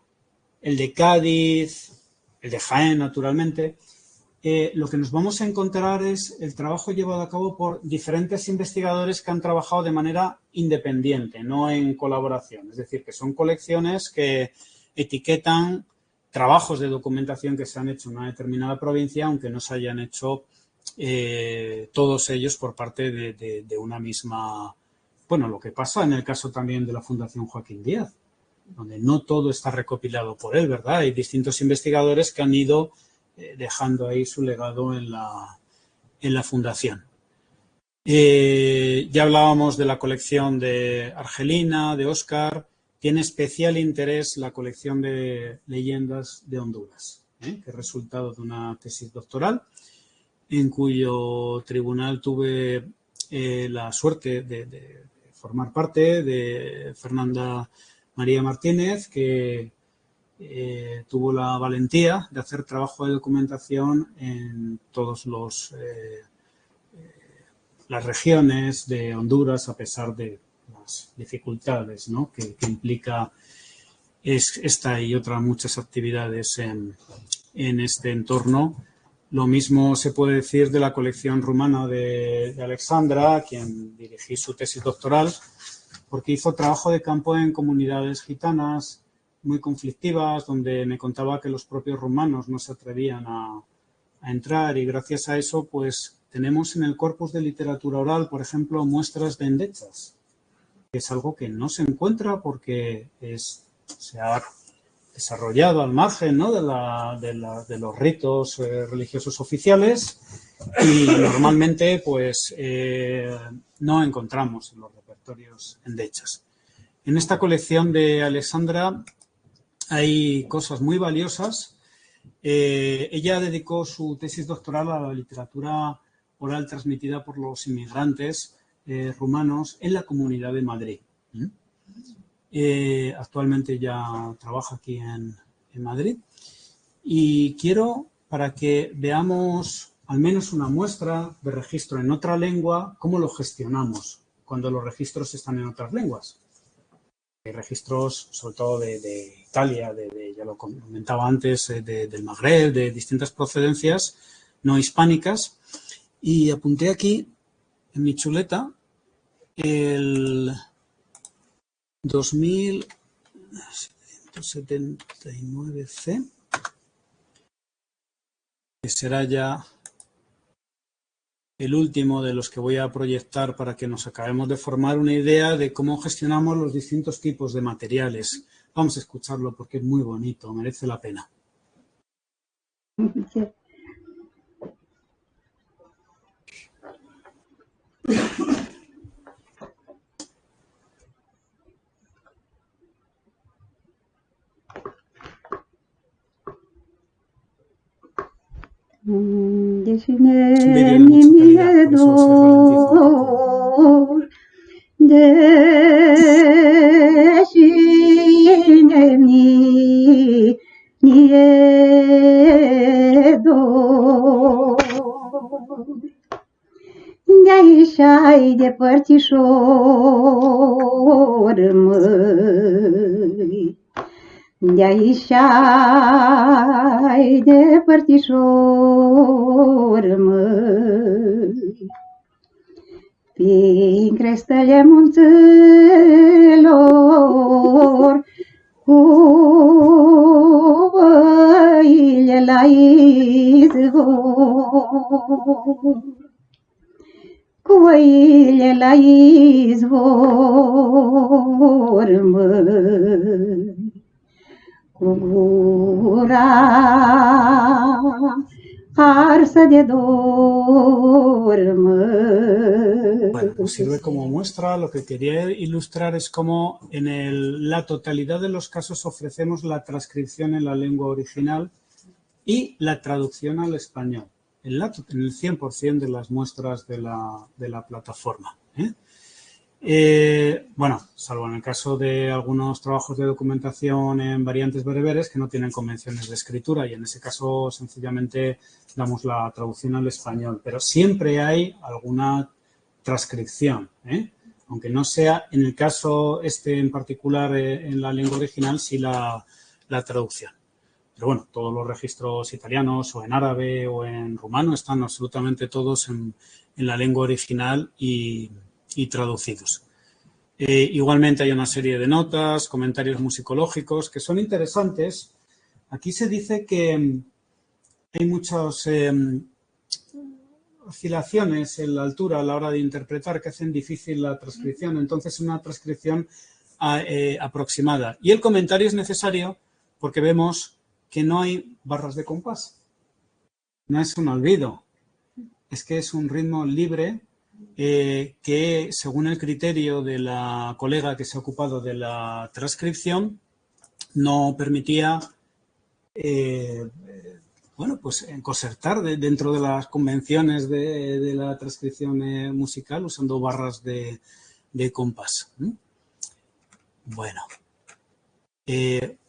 el de Cádiz, el de Jaén, naturalmente, lo que nos vamos a encontrar es el trabajo llevado a cabo por diferentes investigadores que han trabajado de manera independiente, no en colaboración. Es decir, que son colecciones que etiquetan trabajos de documentación que se han hecho en una determinada provincia, aunque no se hayan hecho todos ellos por parte de una misma... Bueno, lo que pasa en el caso también de la Fundación Joaquín Díaz, donde no todo está recopilado por él, ¿verdad? Hay distintos investigadores que han ido dejando ahí su legado en la Fundación. Ya hablábamos de la colección de Argelina, de Óscar. Tiene especial interés la colección de leyendas de Honduras, que es resultado de una tesis doctoral. en cuyo tribunal tuve la suerte de formar parte, de Fernanda María Martínez, que tuvo la valentía de hacer trabajo de documentación en todos las regiones de Honduras, a pesar de las dificultades, ¿no?, que implica esta y otras muchas actividades en este entorno. Lo mismo se puede decir de la colección rumana de Alexandra, quien dirigí su tesis doctoral, porque hizo trabajo de campo en comunidades gitanas muy conflictivas, donde me contaba que los propios rumanos no se atrevían a entrar, y gracias a eso pues tenemos en el corpus de literatura oral, por ejemplo, muestras de endechas, que es algo que no se encuentra porque se ha desarrollado al margen, ¿no?, de los ritos religiosos oficiales, y normalmente pues no encontramos en los repertorios endechas. En esta colección de Alexandra hay cosas muy valiosas. Ella dedicó su tesis doctoral a la literatura oral transmitida por los inmigrantes rumanos en la Comunidad de Madrid. Actualmente ya trabaja aquí en Madrid, y quiero, para que veamos al menos una muestra de registro en otra lengua, cómo lo gestionamos cuando los registros están en otras lenguas. Hay registros sobre todo de Italia, ya lo comentaba antes, del Magreb, de distintas procedencias no hispánicas, y apunté aquí en mi chuleta el 2779C, que será ya el último de los que voy a proyectar para que nos acabemos de formar una idea de cómo gestionamos los distintos tipos de materiales. Vamos a escucharlo porque es muy bonito, merece la pena. Sí. Deșine mi-e dor, deșine mi-e dor, de-aici-ai depărțișor, măi, de-aici-ai depărțișor, măi, prin crestele munților, cu văile la izvor, cu văile la izvor, măi, cu gura arsă de dor, măi. Bueno, pues sirve como muestra. Lo que quería ilustrar es cómo en la totalidad de los casos ofrecemos la transcripción en la lengua original y la traducción al español, en el 100% de las muestras de la plataforma. Bueno, salvo en el caso de algunos trabajos de documentación en variantes bereberes que no tienen convenciones de escritura, y en ese caso sencillamente damos la traducción al español, pero siempre hay alguna transcripción, aunque no sea en el caso en particular en la lengua original, sí la traducción. Pero bueno, todos los registros italianos o en árabe o en rumano están absolutamente todos en la lengua original y traducidos. Igualmente hay una serie de notas, comentarios musicológicos que son interesantes. Aquí se dice que hay muchas oscilaciones en la altura a la hora de interpretar que hacen difícil la transcripción. Entonces, una transcripción aproximada. Y el comentario es necesario porque vemos que no hay barras de compás. No es un olvido. Es que es un ritmo libre que, según el criterio de la colega que se ha ocupado de la transcripción, no permitía bueno, pues concertar dentro de las convenciones de la transcripción musical usando barras de compás. Bueno,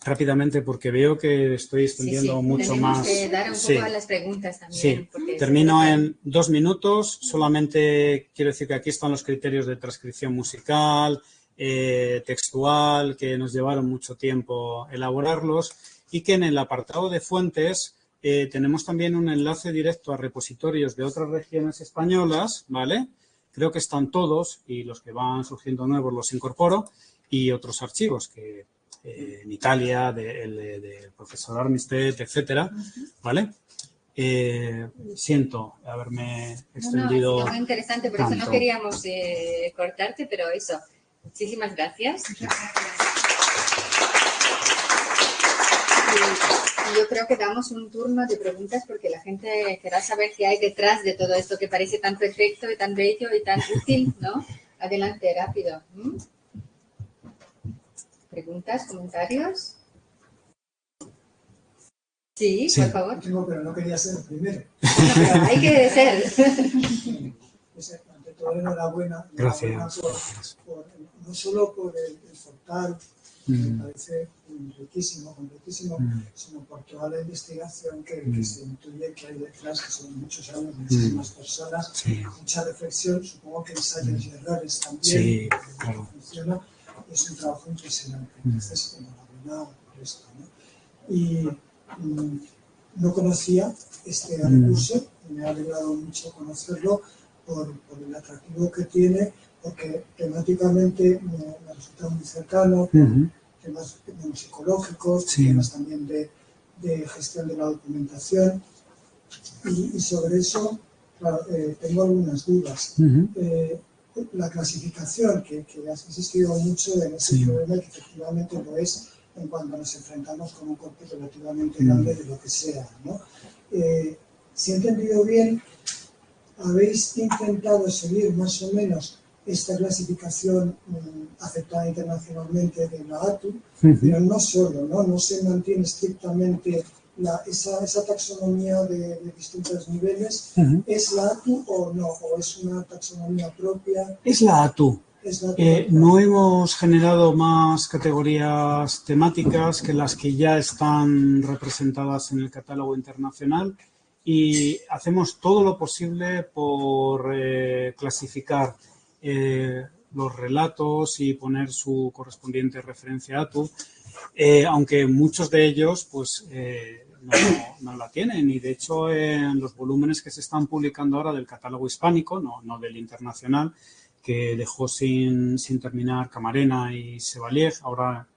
rápidamente porque veo que estoy extendiendo mucho más. Tenemos que dar un poco a las preguntas también. Sí, termino en 2 minutos. Solamente quiero decir que aquí están los criterios de transcripción musical, textual, que nos llevaron mucho tiempo elaborarlos, y que en el apartado de fuentes tenemos también un enlace directo a repositorios de otras regiones españolas, ¿vale? Creo que están todos y los que van surgiendo nuevos los incorporo, y otros archivos que en Italia, del profesor Armistead, etcétera, ¿vale? Siento haberme extendido. No, ha sido muy interesante, por tanto. eso no queríamos cortarte, pero eso. Muchísimas gracias. Y yo creo que damos un turno de preguntas porque la gente querrá saber qué hay detrás de todo esto que parece tan perfecto y tan bello y tan útil, ¿no? Adelante, rápido. ¿Preguntas, comentarios? Sí, por favor. Tengo, pero no quería ser el primero. Bueno, pero hay que ser. Pues, ante todo, enhorabuena. Gracias. No solo por el portal, que me parece riquísimo, completísimo, sino por toda la investigación que se intuye que hay detrás, que son muchos años, muchísimas personas, mucha reflexión, supongo que ensayos y errores también, Sí, claro. Funciona, es un trabajo impresionante. Entonces, enhorabuena por esto, ¿no? Y no conocía este recurso, y me ha alegrado mucho conocerlo por el atractivo que tiene, porque temáticamente me resulta muy cercano, temas psicológicos, temas también de gestión de la documentación, y sobre eso, claro, tengo algunas dudas. La clasificación, que has insistido mucho en ese problema, que efectivamente lo es en cuanto nos enfrentamos con un corpus relativamente grande de lo que sea, ¿no? Si he entendido bien, habéis intentado seguir más o menos esta clasificación aceptada internacionalmente de la ATU, pero no solo, no se mantiene estrictamente esa taxonomía de distintos niveles. ¿Es la ATU o no? ¿O es una taxonomía propia? Es la ATU. No hemos generado más categorías temáticas que las que ya están representadas en el catálogo internacional, y hacemos todo lo posible por clasificar los relatos y poner su correspondiente referencia ATU, aunque muchos de ellos pues no la tienen, y de hecho en los volúmenes que se están publicando ahora del catálogo hispánico, no del internacional, que dejó sin terminar Camarena y Sevalier, ahora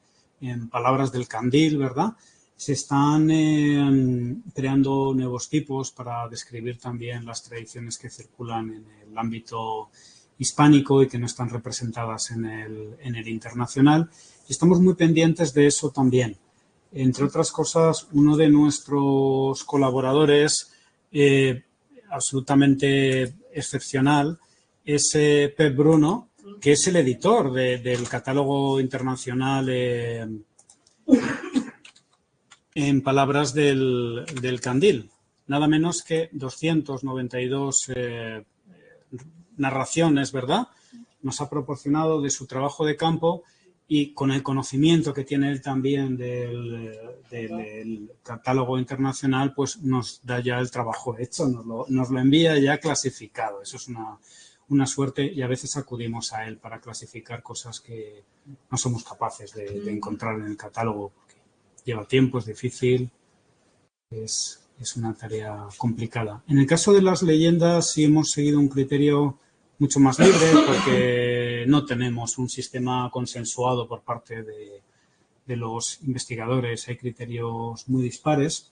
en Palabras del Candil, ¿verdad? Se están creando nuevos tipos para describir también las tradiciones que circulan en el ámbito hispánico y que no están representadas en el internacional. Y estamos muy pendientes de eso también. Entre otras cosas, uno de nuestros colaboradores absolutamente excepcional es Pep Bruno, que es el editor del catálogo internacional en Palabras del Candil. Nada menos que 292 narraciones, ¿verdad? Nos ha proporcionado de su trabajo de campo, y con el conocimiento que tiene él también del catálogo internacional, pues nos da ya el trabajo hecho, nos lo envía ya clasificado. Eso es una suerte, y a veces acudimos a él para clasificar cosas que no somos capaces de encontrar en el catálogo, porque lleva tiempo, es difícil, es una tarea complicada. En el caso de las leyendas sí hemos seguido un criterio mucho más libre, porque no tenemos un sistema consensuado por parte de los investigadores, hay criterios muy dispares,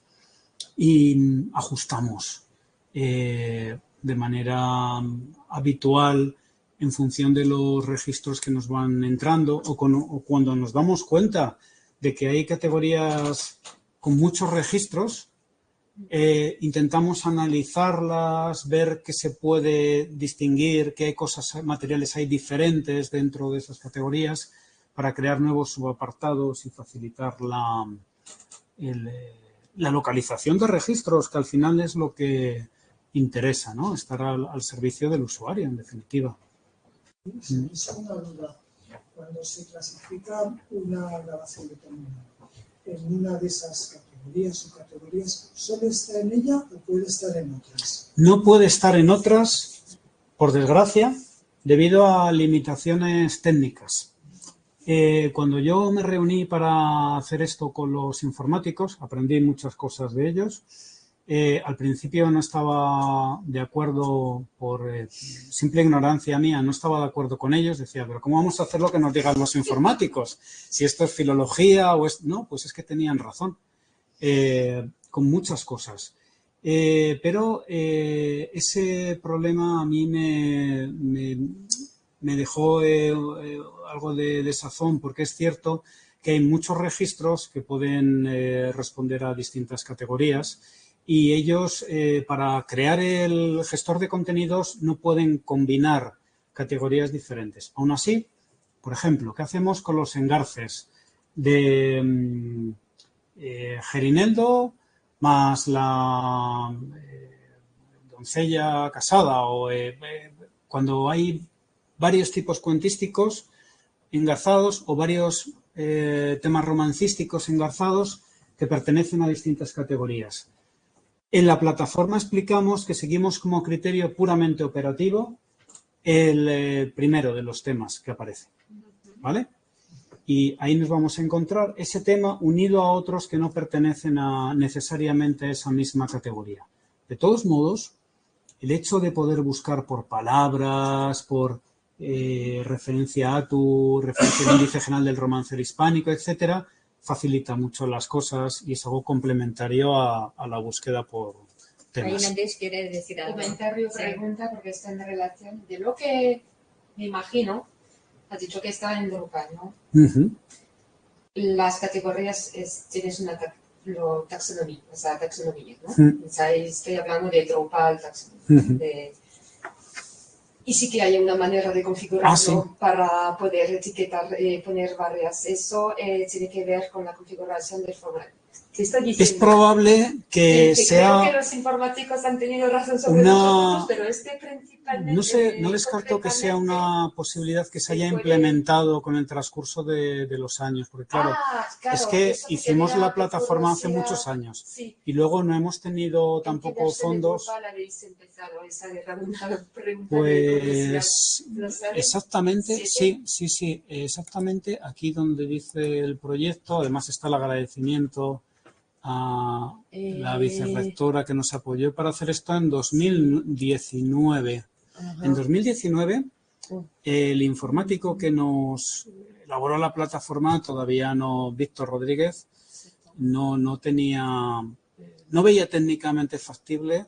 y ajustamos de manera habitual en función de los registros que nos van entrando, o cuando nos damos cuenta de que hay categorías con muchos registros, intentamos analizarlas, ver qué se puede distinguir, qué cosas materiales hay diferentes dentro de esas categorías, para crear nuevos subapartados y facilitar la localización de registros, que al final es lo que interesa, ¿no? Estar al servicio del usuario, en definitiva. Es una duda. Cuando se clasifica una grabación determinada en una de esas categorías o categorías, ¿solo está en ella o puede estar en otras? No puede estar en otras, por desgracia, debido a limitaciones técnicas. Cuando yo me reuní para hacer esto con los informáticos, aprendí muchas cosas de ellos. Al principio no estaba de acuerdo, por simple ignorancia mía, no estaba de acuerdo con ellos. Decía, pero ¿cómo vamos a hacer lo que nos digan los informáticos? Si esto es filología o es... No, pues es que tenían razón con muchas cosas. Pero ese problema a mí me dejó algo de desazón, porque es cierto que hay muchos registros que pueden responder a distintas categorías. Y ellos, para crear el gestor de contenidos, no pueden combinar categorías diferentes. Aún así, por ejemplo, ¿qué hacemos con los engarces de Gerineldo más la doncella casada? O cuando hay varios tipos cuentísticos engarzados o varios temas romancísticos engarzados que pertenecen a distintas categorías. En la plataforma explicamos que seguimos como criterio puramente operativo el primero de los temas que aparece, ¿vale? Y ahí nos vamos a encontrar ese tema unido a otros que no pertenecen necesariamente a esa misma categoría. De todos modos, el hecho de poder buscar por palabras, por referencia a referencia al índice general del romancero hispánico, etcétera, facilita mucho las cosas y es algo complementario a la búsqueda por temas. Ahí Nadej quiere decir algo. Comentario, pregunta, porque está en relación de lo que me imagino. Has dicho que está en Drupal, ¿no? Las categorías tienes una taxonomía, o sea, taxonomía, ¿no? O sea, estoy hablando de Drupal, taxonomía. Y sí que hay una manera de configurarlo para poder etiquetar, poner varias. Eso tiene que ver con la configuración del formulario. Es probable que sea... Creo que los informáticos han tenido razón sobre nosotros, pero principalmente... No sé, no descarto que sea una posibilidad que se haya implementado con el transcurso de los años, porque claro, es que hicimos la plataforma hace muchos años y luego no hemos tenido tampoco fondos. Pues exactamente, sí, exactamente aquí donde dice el proyecto, además está el agradecimiento a la vicerrectora que nos apoyó para hacer esto en 2019. En 2019, el informático que nos elaboró la plataforma, todavía no, Víctor Rodríguez, no veía técnicamente factible,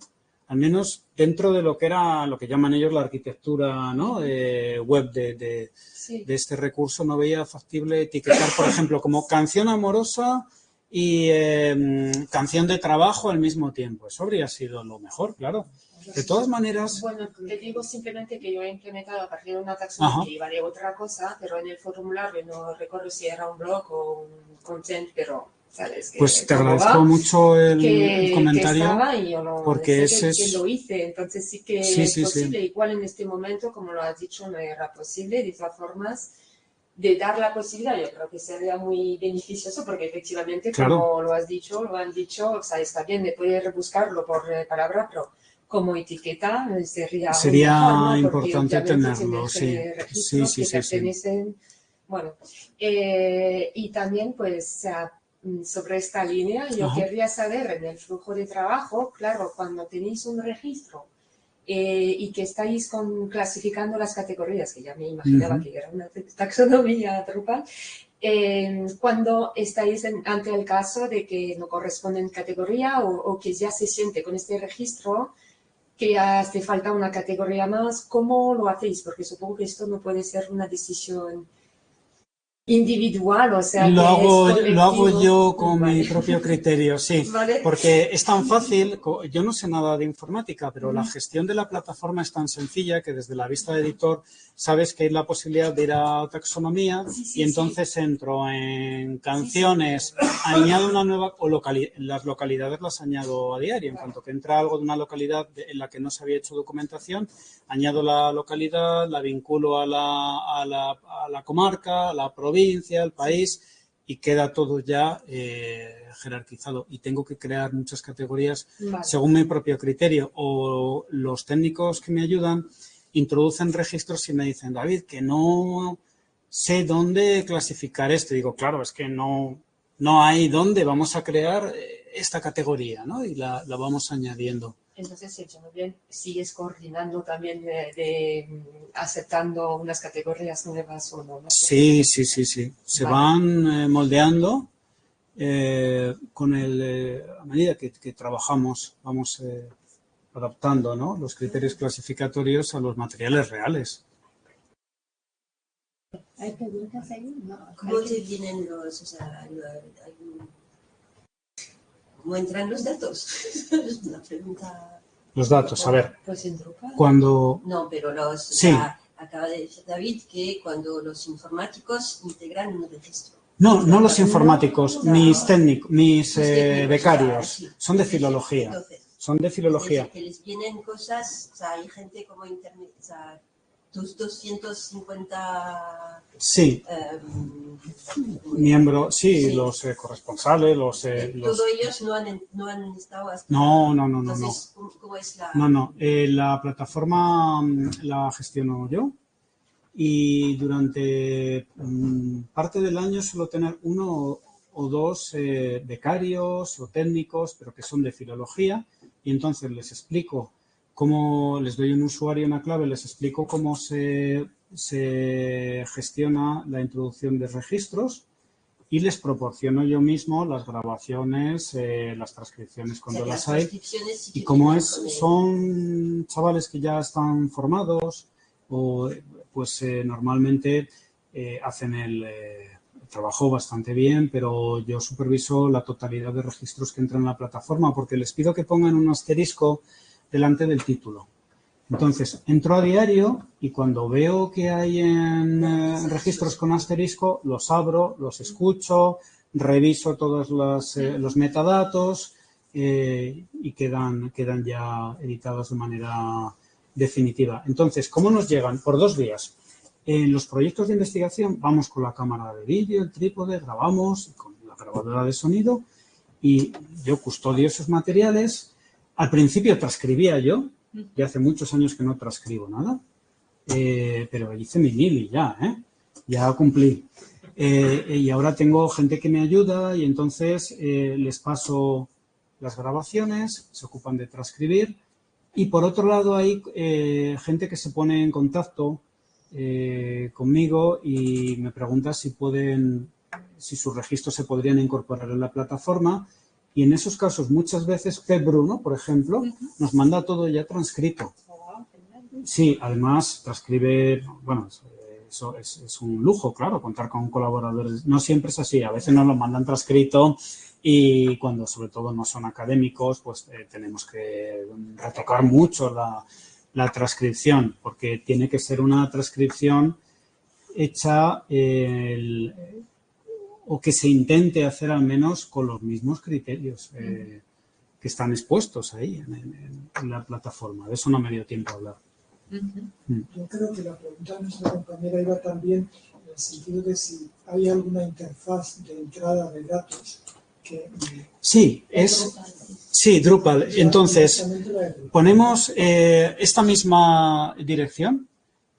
al menos dentro de lo que era lo que llaman ellos la arquitectura, ¿no? Web de este recurso, no veía factible etiquetar, por ejemplo, como canción amorosa y canción de trabajo al mismo tiempo. Eso habría sido lo mejor, claro. De todas maneras... Bueno, te digo simplemente que yo he implementado a partir de una taxonomía que iba de otra cosa, pero en el formulario no recuerdo si era un blog o un content, pero... ¿sabes? Que pues te agradezco mucho el comentario, que estaba y yo no porque sé ese que lo hice, entonces sí que es posible. Igual en este momento, como lo has dicho, no era posible. De todas formas, de dar la posibilidad, yo creo que sería muy beneficioso, porque efectivamente, como lo han dicho, o sea, está bien de poder buscarlo por palabra, pero como etiqueta sería mejor, ¿no? Importante tenerlo, registros que pertenecen, bueno, y también pues sobre esta línea yo querría saber en el flujo de trabajo, claro, cuando tenéis un registro y que estáis clasificando las categorías, que ya me imaginaba que era una taxonomía Drupal, cuando estáis ante el caso de que no corresponden categoría o que ya se siente con este registro que hace falta una categoría más, ¿cómo lo hacéis? Porque supongo que esto no puede ser una decisión individual, o sea, Lo que es hago colectivo. yo con Vale. mi propio criterio, sí. Vale. Porque es tan fácil, yo no sé nada de informática, pero la gestión de la plataforma es tan sencilla que desde la vista de editor sabes que hay la posibilidad de ir a taxonomía y entonces entro en canciones, añado una nueva, o las localidades las añado a diario. En cuanto que entra algo de una localidad en la que no se había hecho documentación, añado la localidad, la vinculo a la comarca, a la provincia, al país, y queda todo ya jerarquizado. Y tengo que crear muchas categorías según mi propio criterio. O los técnicos que me ayudan introducen registros y me dicen, David, que no sé dónde clasificar esto. Y digo, claro, es que no hay dónde, vamos a crear esta categoría, ¿no? Y la vamos añadiendo. Entonces, hecho muy bien, sigues coordinando también aceptando unas categorías nuevas o no, ¿no? Sí. Se van moldeando a medida que trabajamos, vamos adaptando, ¿no?, los criterios clasificatorios a los materiales reales. ¿Hay preguntas ahí? No. ¿Cómo te vienen cómo entran los datos? Es una pregunta. Los datos, a ver. Pues en Drupal. Cuando... No, pero Sí. acaba de decir David que cuando los informáticos integran un registro. No los informáticos, mis técnicos, mis técnicos, becarios, sí. son de filología. Entonces, Son de filología. que les vienen cosas, o sea, hay gente como internet, o sea, tus 250 Sí, miembros, sí, los corresponsales, todos ellos no han estado hasta... No. Entonces, ¿cómo es la...? No, la plataforma la gestiono yo y durante parte del año suelo tener uno o dos becarios o técnicos, pero que son de filología, y entonces les explico cómo, les doy un usuario y una clave, les explico cómo se gestiona la introducción de registros y les proporciono yo mismo las grabaciones, las transcripciones cuando las hay. Y como son chavales que ya están formados, pues normalmente hacen el trabajo bastante bien, pero yo superviso la totalidad de registros que entran en la plataforma porque les pido que pongan un asterisco delante del título. Entonces, entro a diario y cuando veo que hay en registros con asterisco, los abro, los escucho, reviso todos los metadatos y quedan ya editados de manera definitiva. Entonces, ¿cómo nos llegan? Por dos vías. En los proyectos de investigación vamos con la cámara de vídeo, el trípode, grabamos con la grabadora de sonido y yo custodio esos materiales. Al principio transcribía yo, ya hace muchos años que no transcribo nada, pero hice mi mili ya cumplí. Y ahora tengo gente que me ayuda y entonces les paso las grabaciones, se ocupan de transcribir y por otro lado hay gente que se pone en contacto conmigo y me pregunta si sus registros se podrían incorporar en la plataforma. Y en esos casos, muchas veces, Pep Bruno, por ejemplo, nos manda todo ya transcrito. Sí, además, transcribe, bueno, eso es un lujo, claro, contar con colaboradores. No siempre es así, a veces nos lo mandan transcrito y cuando sobre todo no son académicos, pues tenemos que retocar mucho la transcripción, porque tiene que ser una transcripción hecha o que se intente hacer al menos con los mismos criterios que están expuestos ahí en la plataforma. De eso no me dio tiempo a hablar. Yo creo que la pregunta de nuestra compañera iba también en el sentido de si hay alguna interfaz de entrada de datos que... Sí, Drupal. Entonces, ponemos esta misma dirección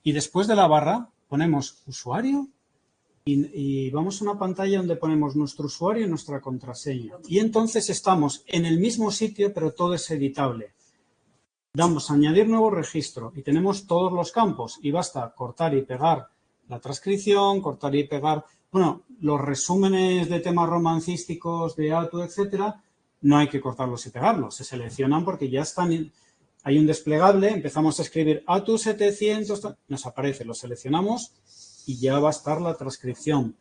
y después de la barra ponemos usuario y vamos a una pantalla donde ponemos nuestro usuario y nuestra contraseña. Y entonces estamos en el mismo sitio, pero todo es editable. Damos a añadir nuevo registro y tenemos todos los campos y basta cortar y pegar la transcripción, cortar y pegar, bueno, los resúmenes de temas romancísticos de ATU, etcétera, no hay que cortarlos y pegarlos, se seleccionan porque ya están, hay un desplegable, empezamos a escribir ATU 700, nos aparece, lo seleccionamos y ya va a estar la transcripción.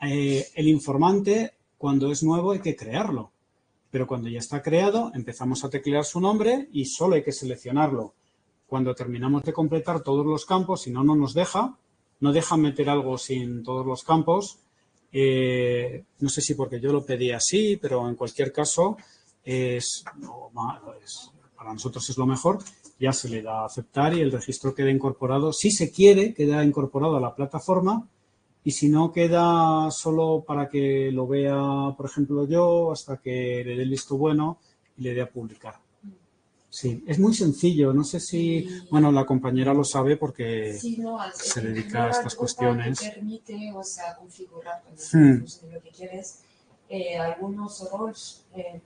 el informante, cuando es nuevo, hay que crearlo. Pero cuando ya está creado, empezamos a teclear su nombre y solo hay que seleccionarlo. Cuando terminamos de completar todos los campos, si no, no nos deja. No deja meter algo sin todos los campos. No sé si porque yo lo pedí así, pero en cualquier caso, para nosotros es lo mejor. Ya se le da a aceptar y el registro queda incorporado. Si se quiere, queda incorporado a la plataforma. Y si no, queda solo para que lo vea, por ejemplo, yo, hasta que le dé el visto bueno y le dé a publicar. Sí, es muy sencillo. No sé si, bueno, la compañera lo sabe porque se dedica a estas cuestiones. Te permite, o sea, configurar lo que quieres, algunos roles,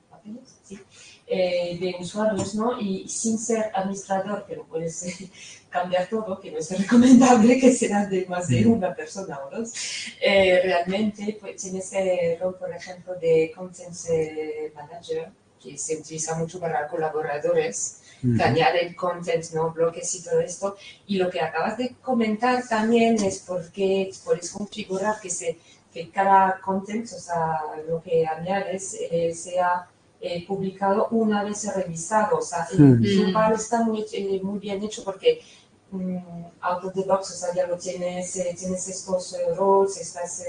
papeles, sí, de usuarios, ¿no? Y sin ser administrador, pero puedes cambiar todo, que no es recomendable que seas de más de una persona o dos. Realmente pues, tienes el rol, por ejemplo, de Content Manager, que se utiliza mucho para colaboradores, que añaden content, ¿no? Bloques y todo esto. Y lo que acabas de comentar también es porque puedes configurar que cada content, o sea, lo que añades, sea publicado una vez revisado. O sea, Drupal está muy bien hecho porque out of the box, o sea, ya lo tienes, tienes estos roles, estas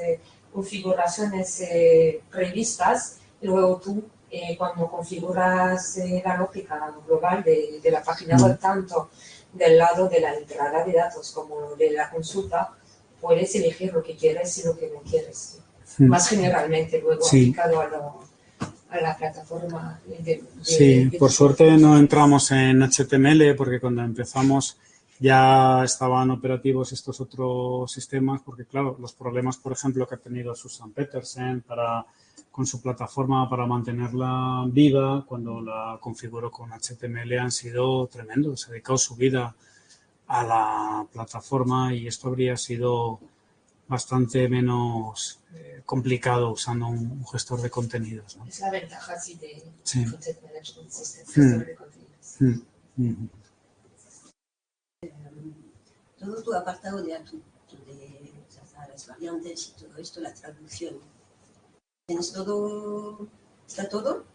configuraciones previstas, y luego tú, cuando configuras la lógica global de la página web, tanto del lado de la entrada de datos como de la consulta, puedes elegir lo que quieres y lo que no quieres. Más generalmente, luego aplicado a la plataforma Sí, por suerte no entramos en HTML porque cuando empezamos ya estaban operativos estos otros sistemas porque, claro, los problemas, por ejemplo, que ha tenido Susan Petersen con su plataforma para mantenerla viva, cuando la configuró con HTML, han sido tremendos. Se ha dedicado su vida a la plataforma y esto habría sido bastante menos complicado usando un gestor de contenidos, ¿no? Es la ventaja, sí, de Content Management System, gestor de contenidos. Todo tu apartado de las variantes y todo esto, la traducción, ¿tienes todo? ¿Está todo?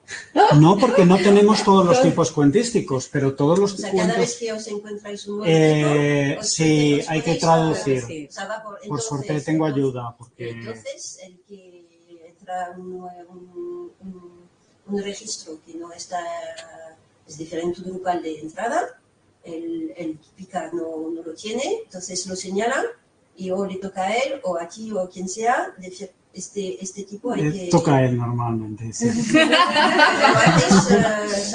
No, porque no tenemos todos los tipos cuentísticos, pero todos los cada cuentos... vez que os encontráis un nuevo tipo, sí, hay que traducir. O sea, por suerte tengo ayuda. Porque... Entonces, el que entra un registro que no está, es diferente de Drupal de entrada, el pica no lo tiene, entonces lo señala y o le toca a él o a ti o a quien sea decir este tipo hay que... Toca a él normalmente, sí.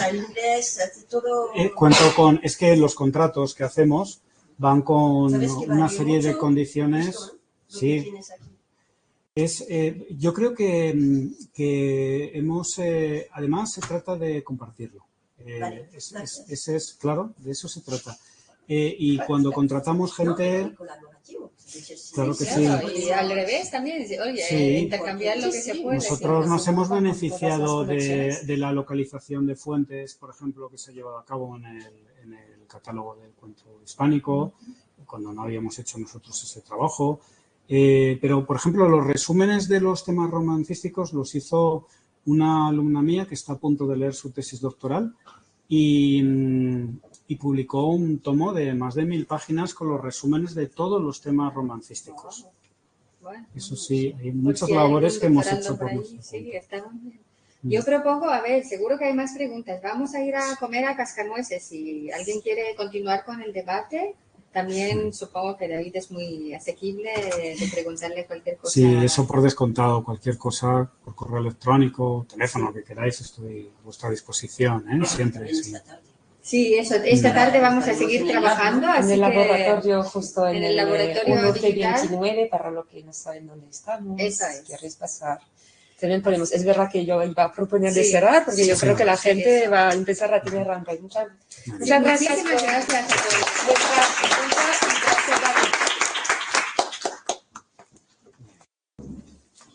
El inglés, todo... Cuento con... Es que los contratos que hacemos van con una serie de condiciones... Esto, sí. Yo creo que hemos... además, se trata de compartirlo. Vale, ese es, claro, de eso se trata. Y cuando contratamos gente... Claro que sí. Y al revés también, intercambiar lo que se puede. Nosotros nos hemos beneficiado de la localización de fuentes, por ejemplo, que se ha llevado a cabo en el catálogo del cuento hispánico, cuando no habíamos hecho nosotros ese trabajo. Pero, por ejemplo, los resúmenes de los temas romancísticos los hizo una alumna mía que está a punto de leer su tesis doctoral y publicó un tomo de más de 1000 páginas con los resúmenes de todos los temas romancísticos. Bueno, eso sí, hay muchas labores que hemos hecho por nosotros. Sí, está muy bien. Yo propongo, a ver, seguro que hay más preguntas. Vamos a ir a comer a Cascanueces. Si alguien quiere continuar con el debate, también supongo que David es muy asequible de preguntarle cualquier cosa. Sí, eso por descontado. Cualquier cosa por correo electrónico, teléfono, que queráis, estoy a vuestra disposición, siempre. Sí. Sí, eso. Esta tarde vamos a seguir trabajando. En el laboratorio, justo en el laboratorio digital. 29, para los que no saben dónde estamos. Eso es. Si queréis pasar. También podemos. Es verdad que yo iba a proponer de cerrar, porque yo creo que la gente va a empezar a tener hambre. Muchas gracias. Muchísimas gracias a todos.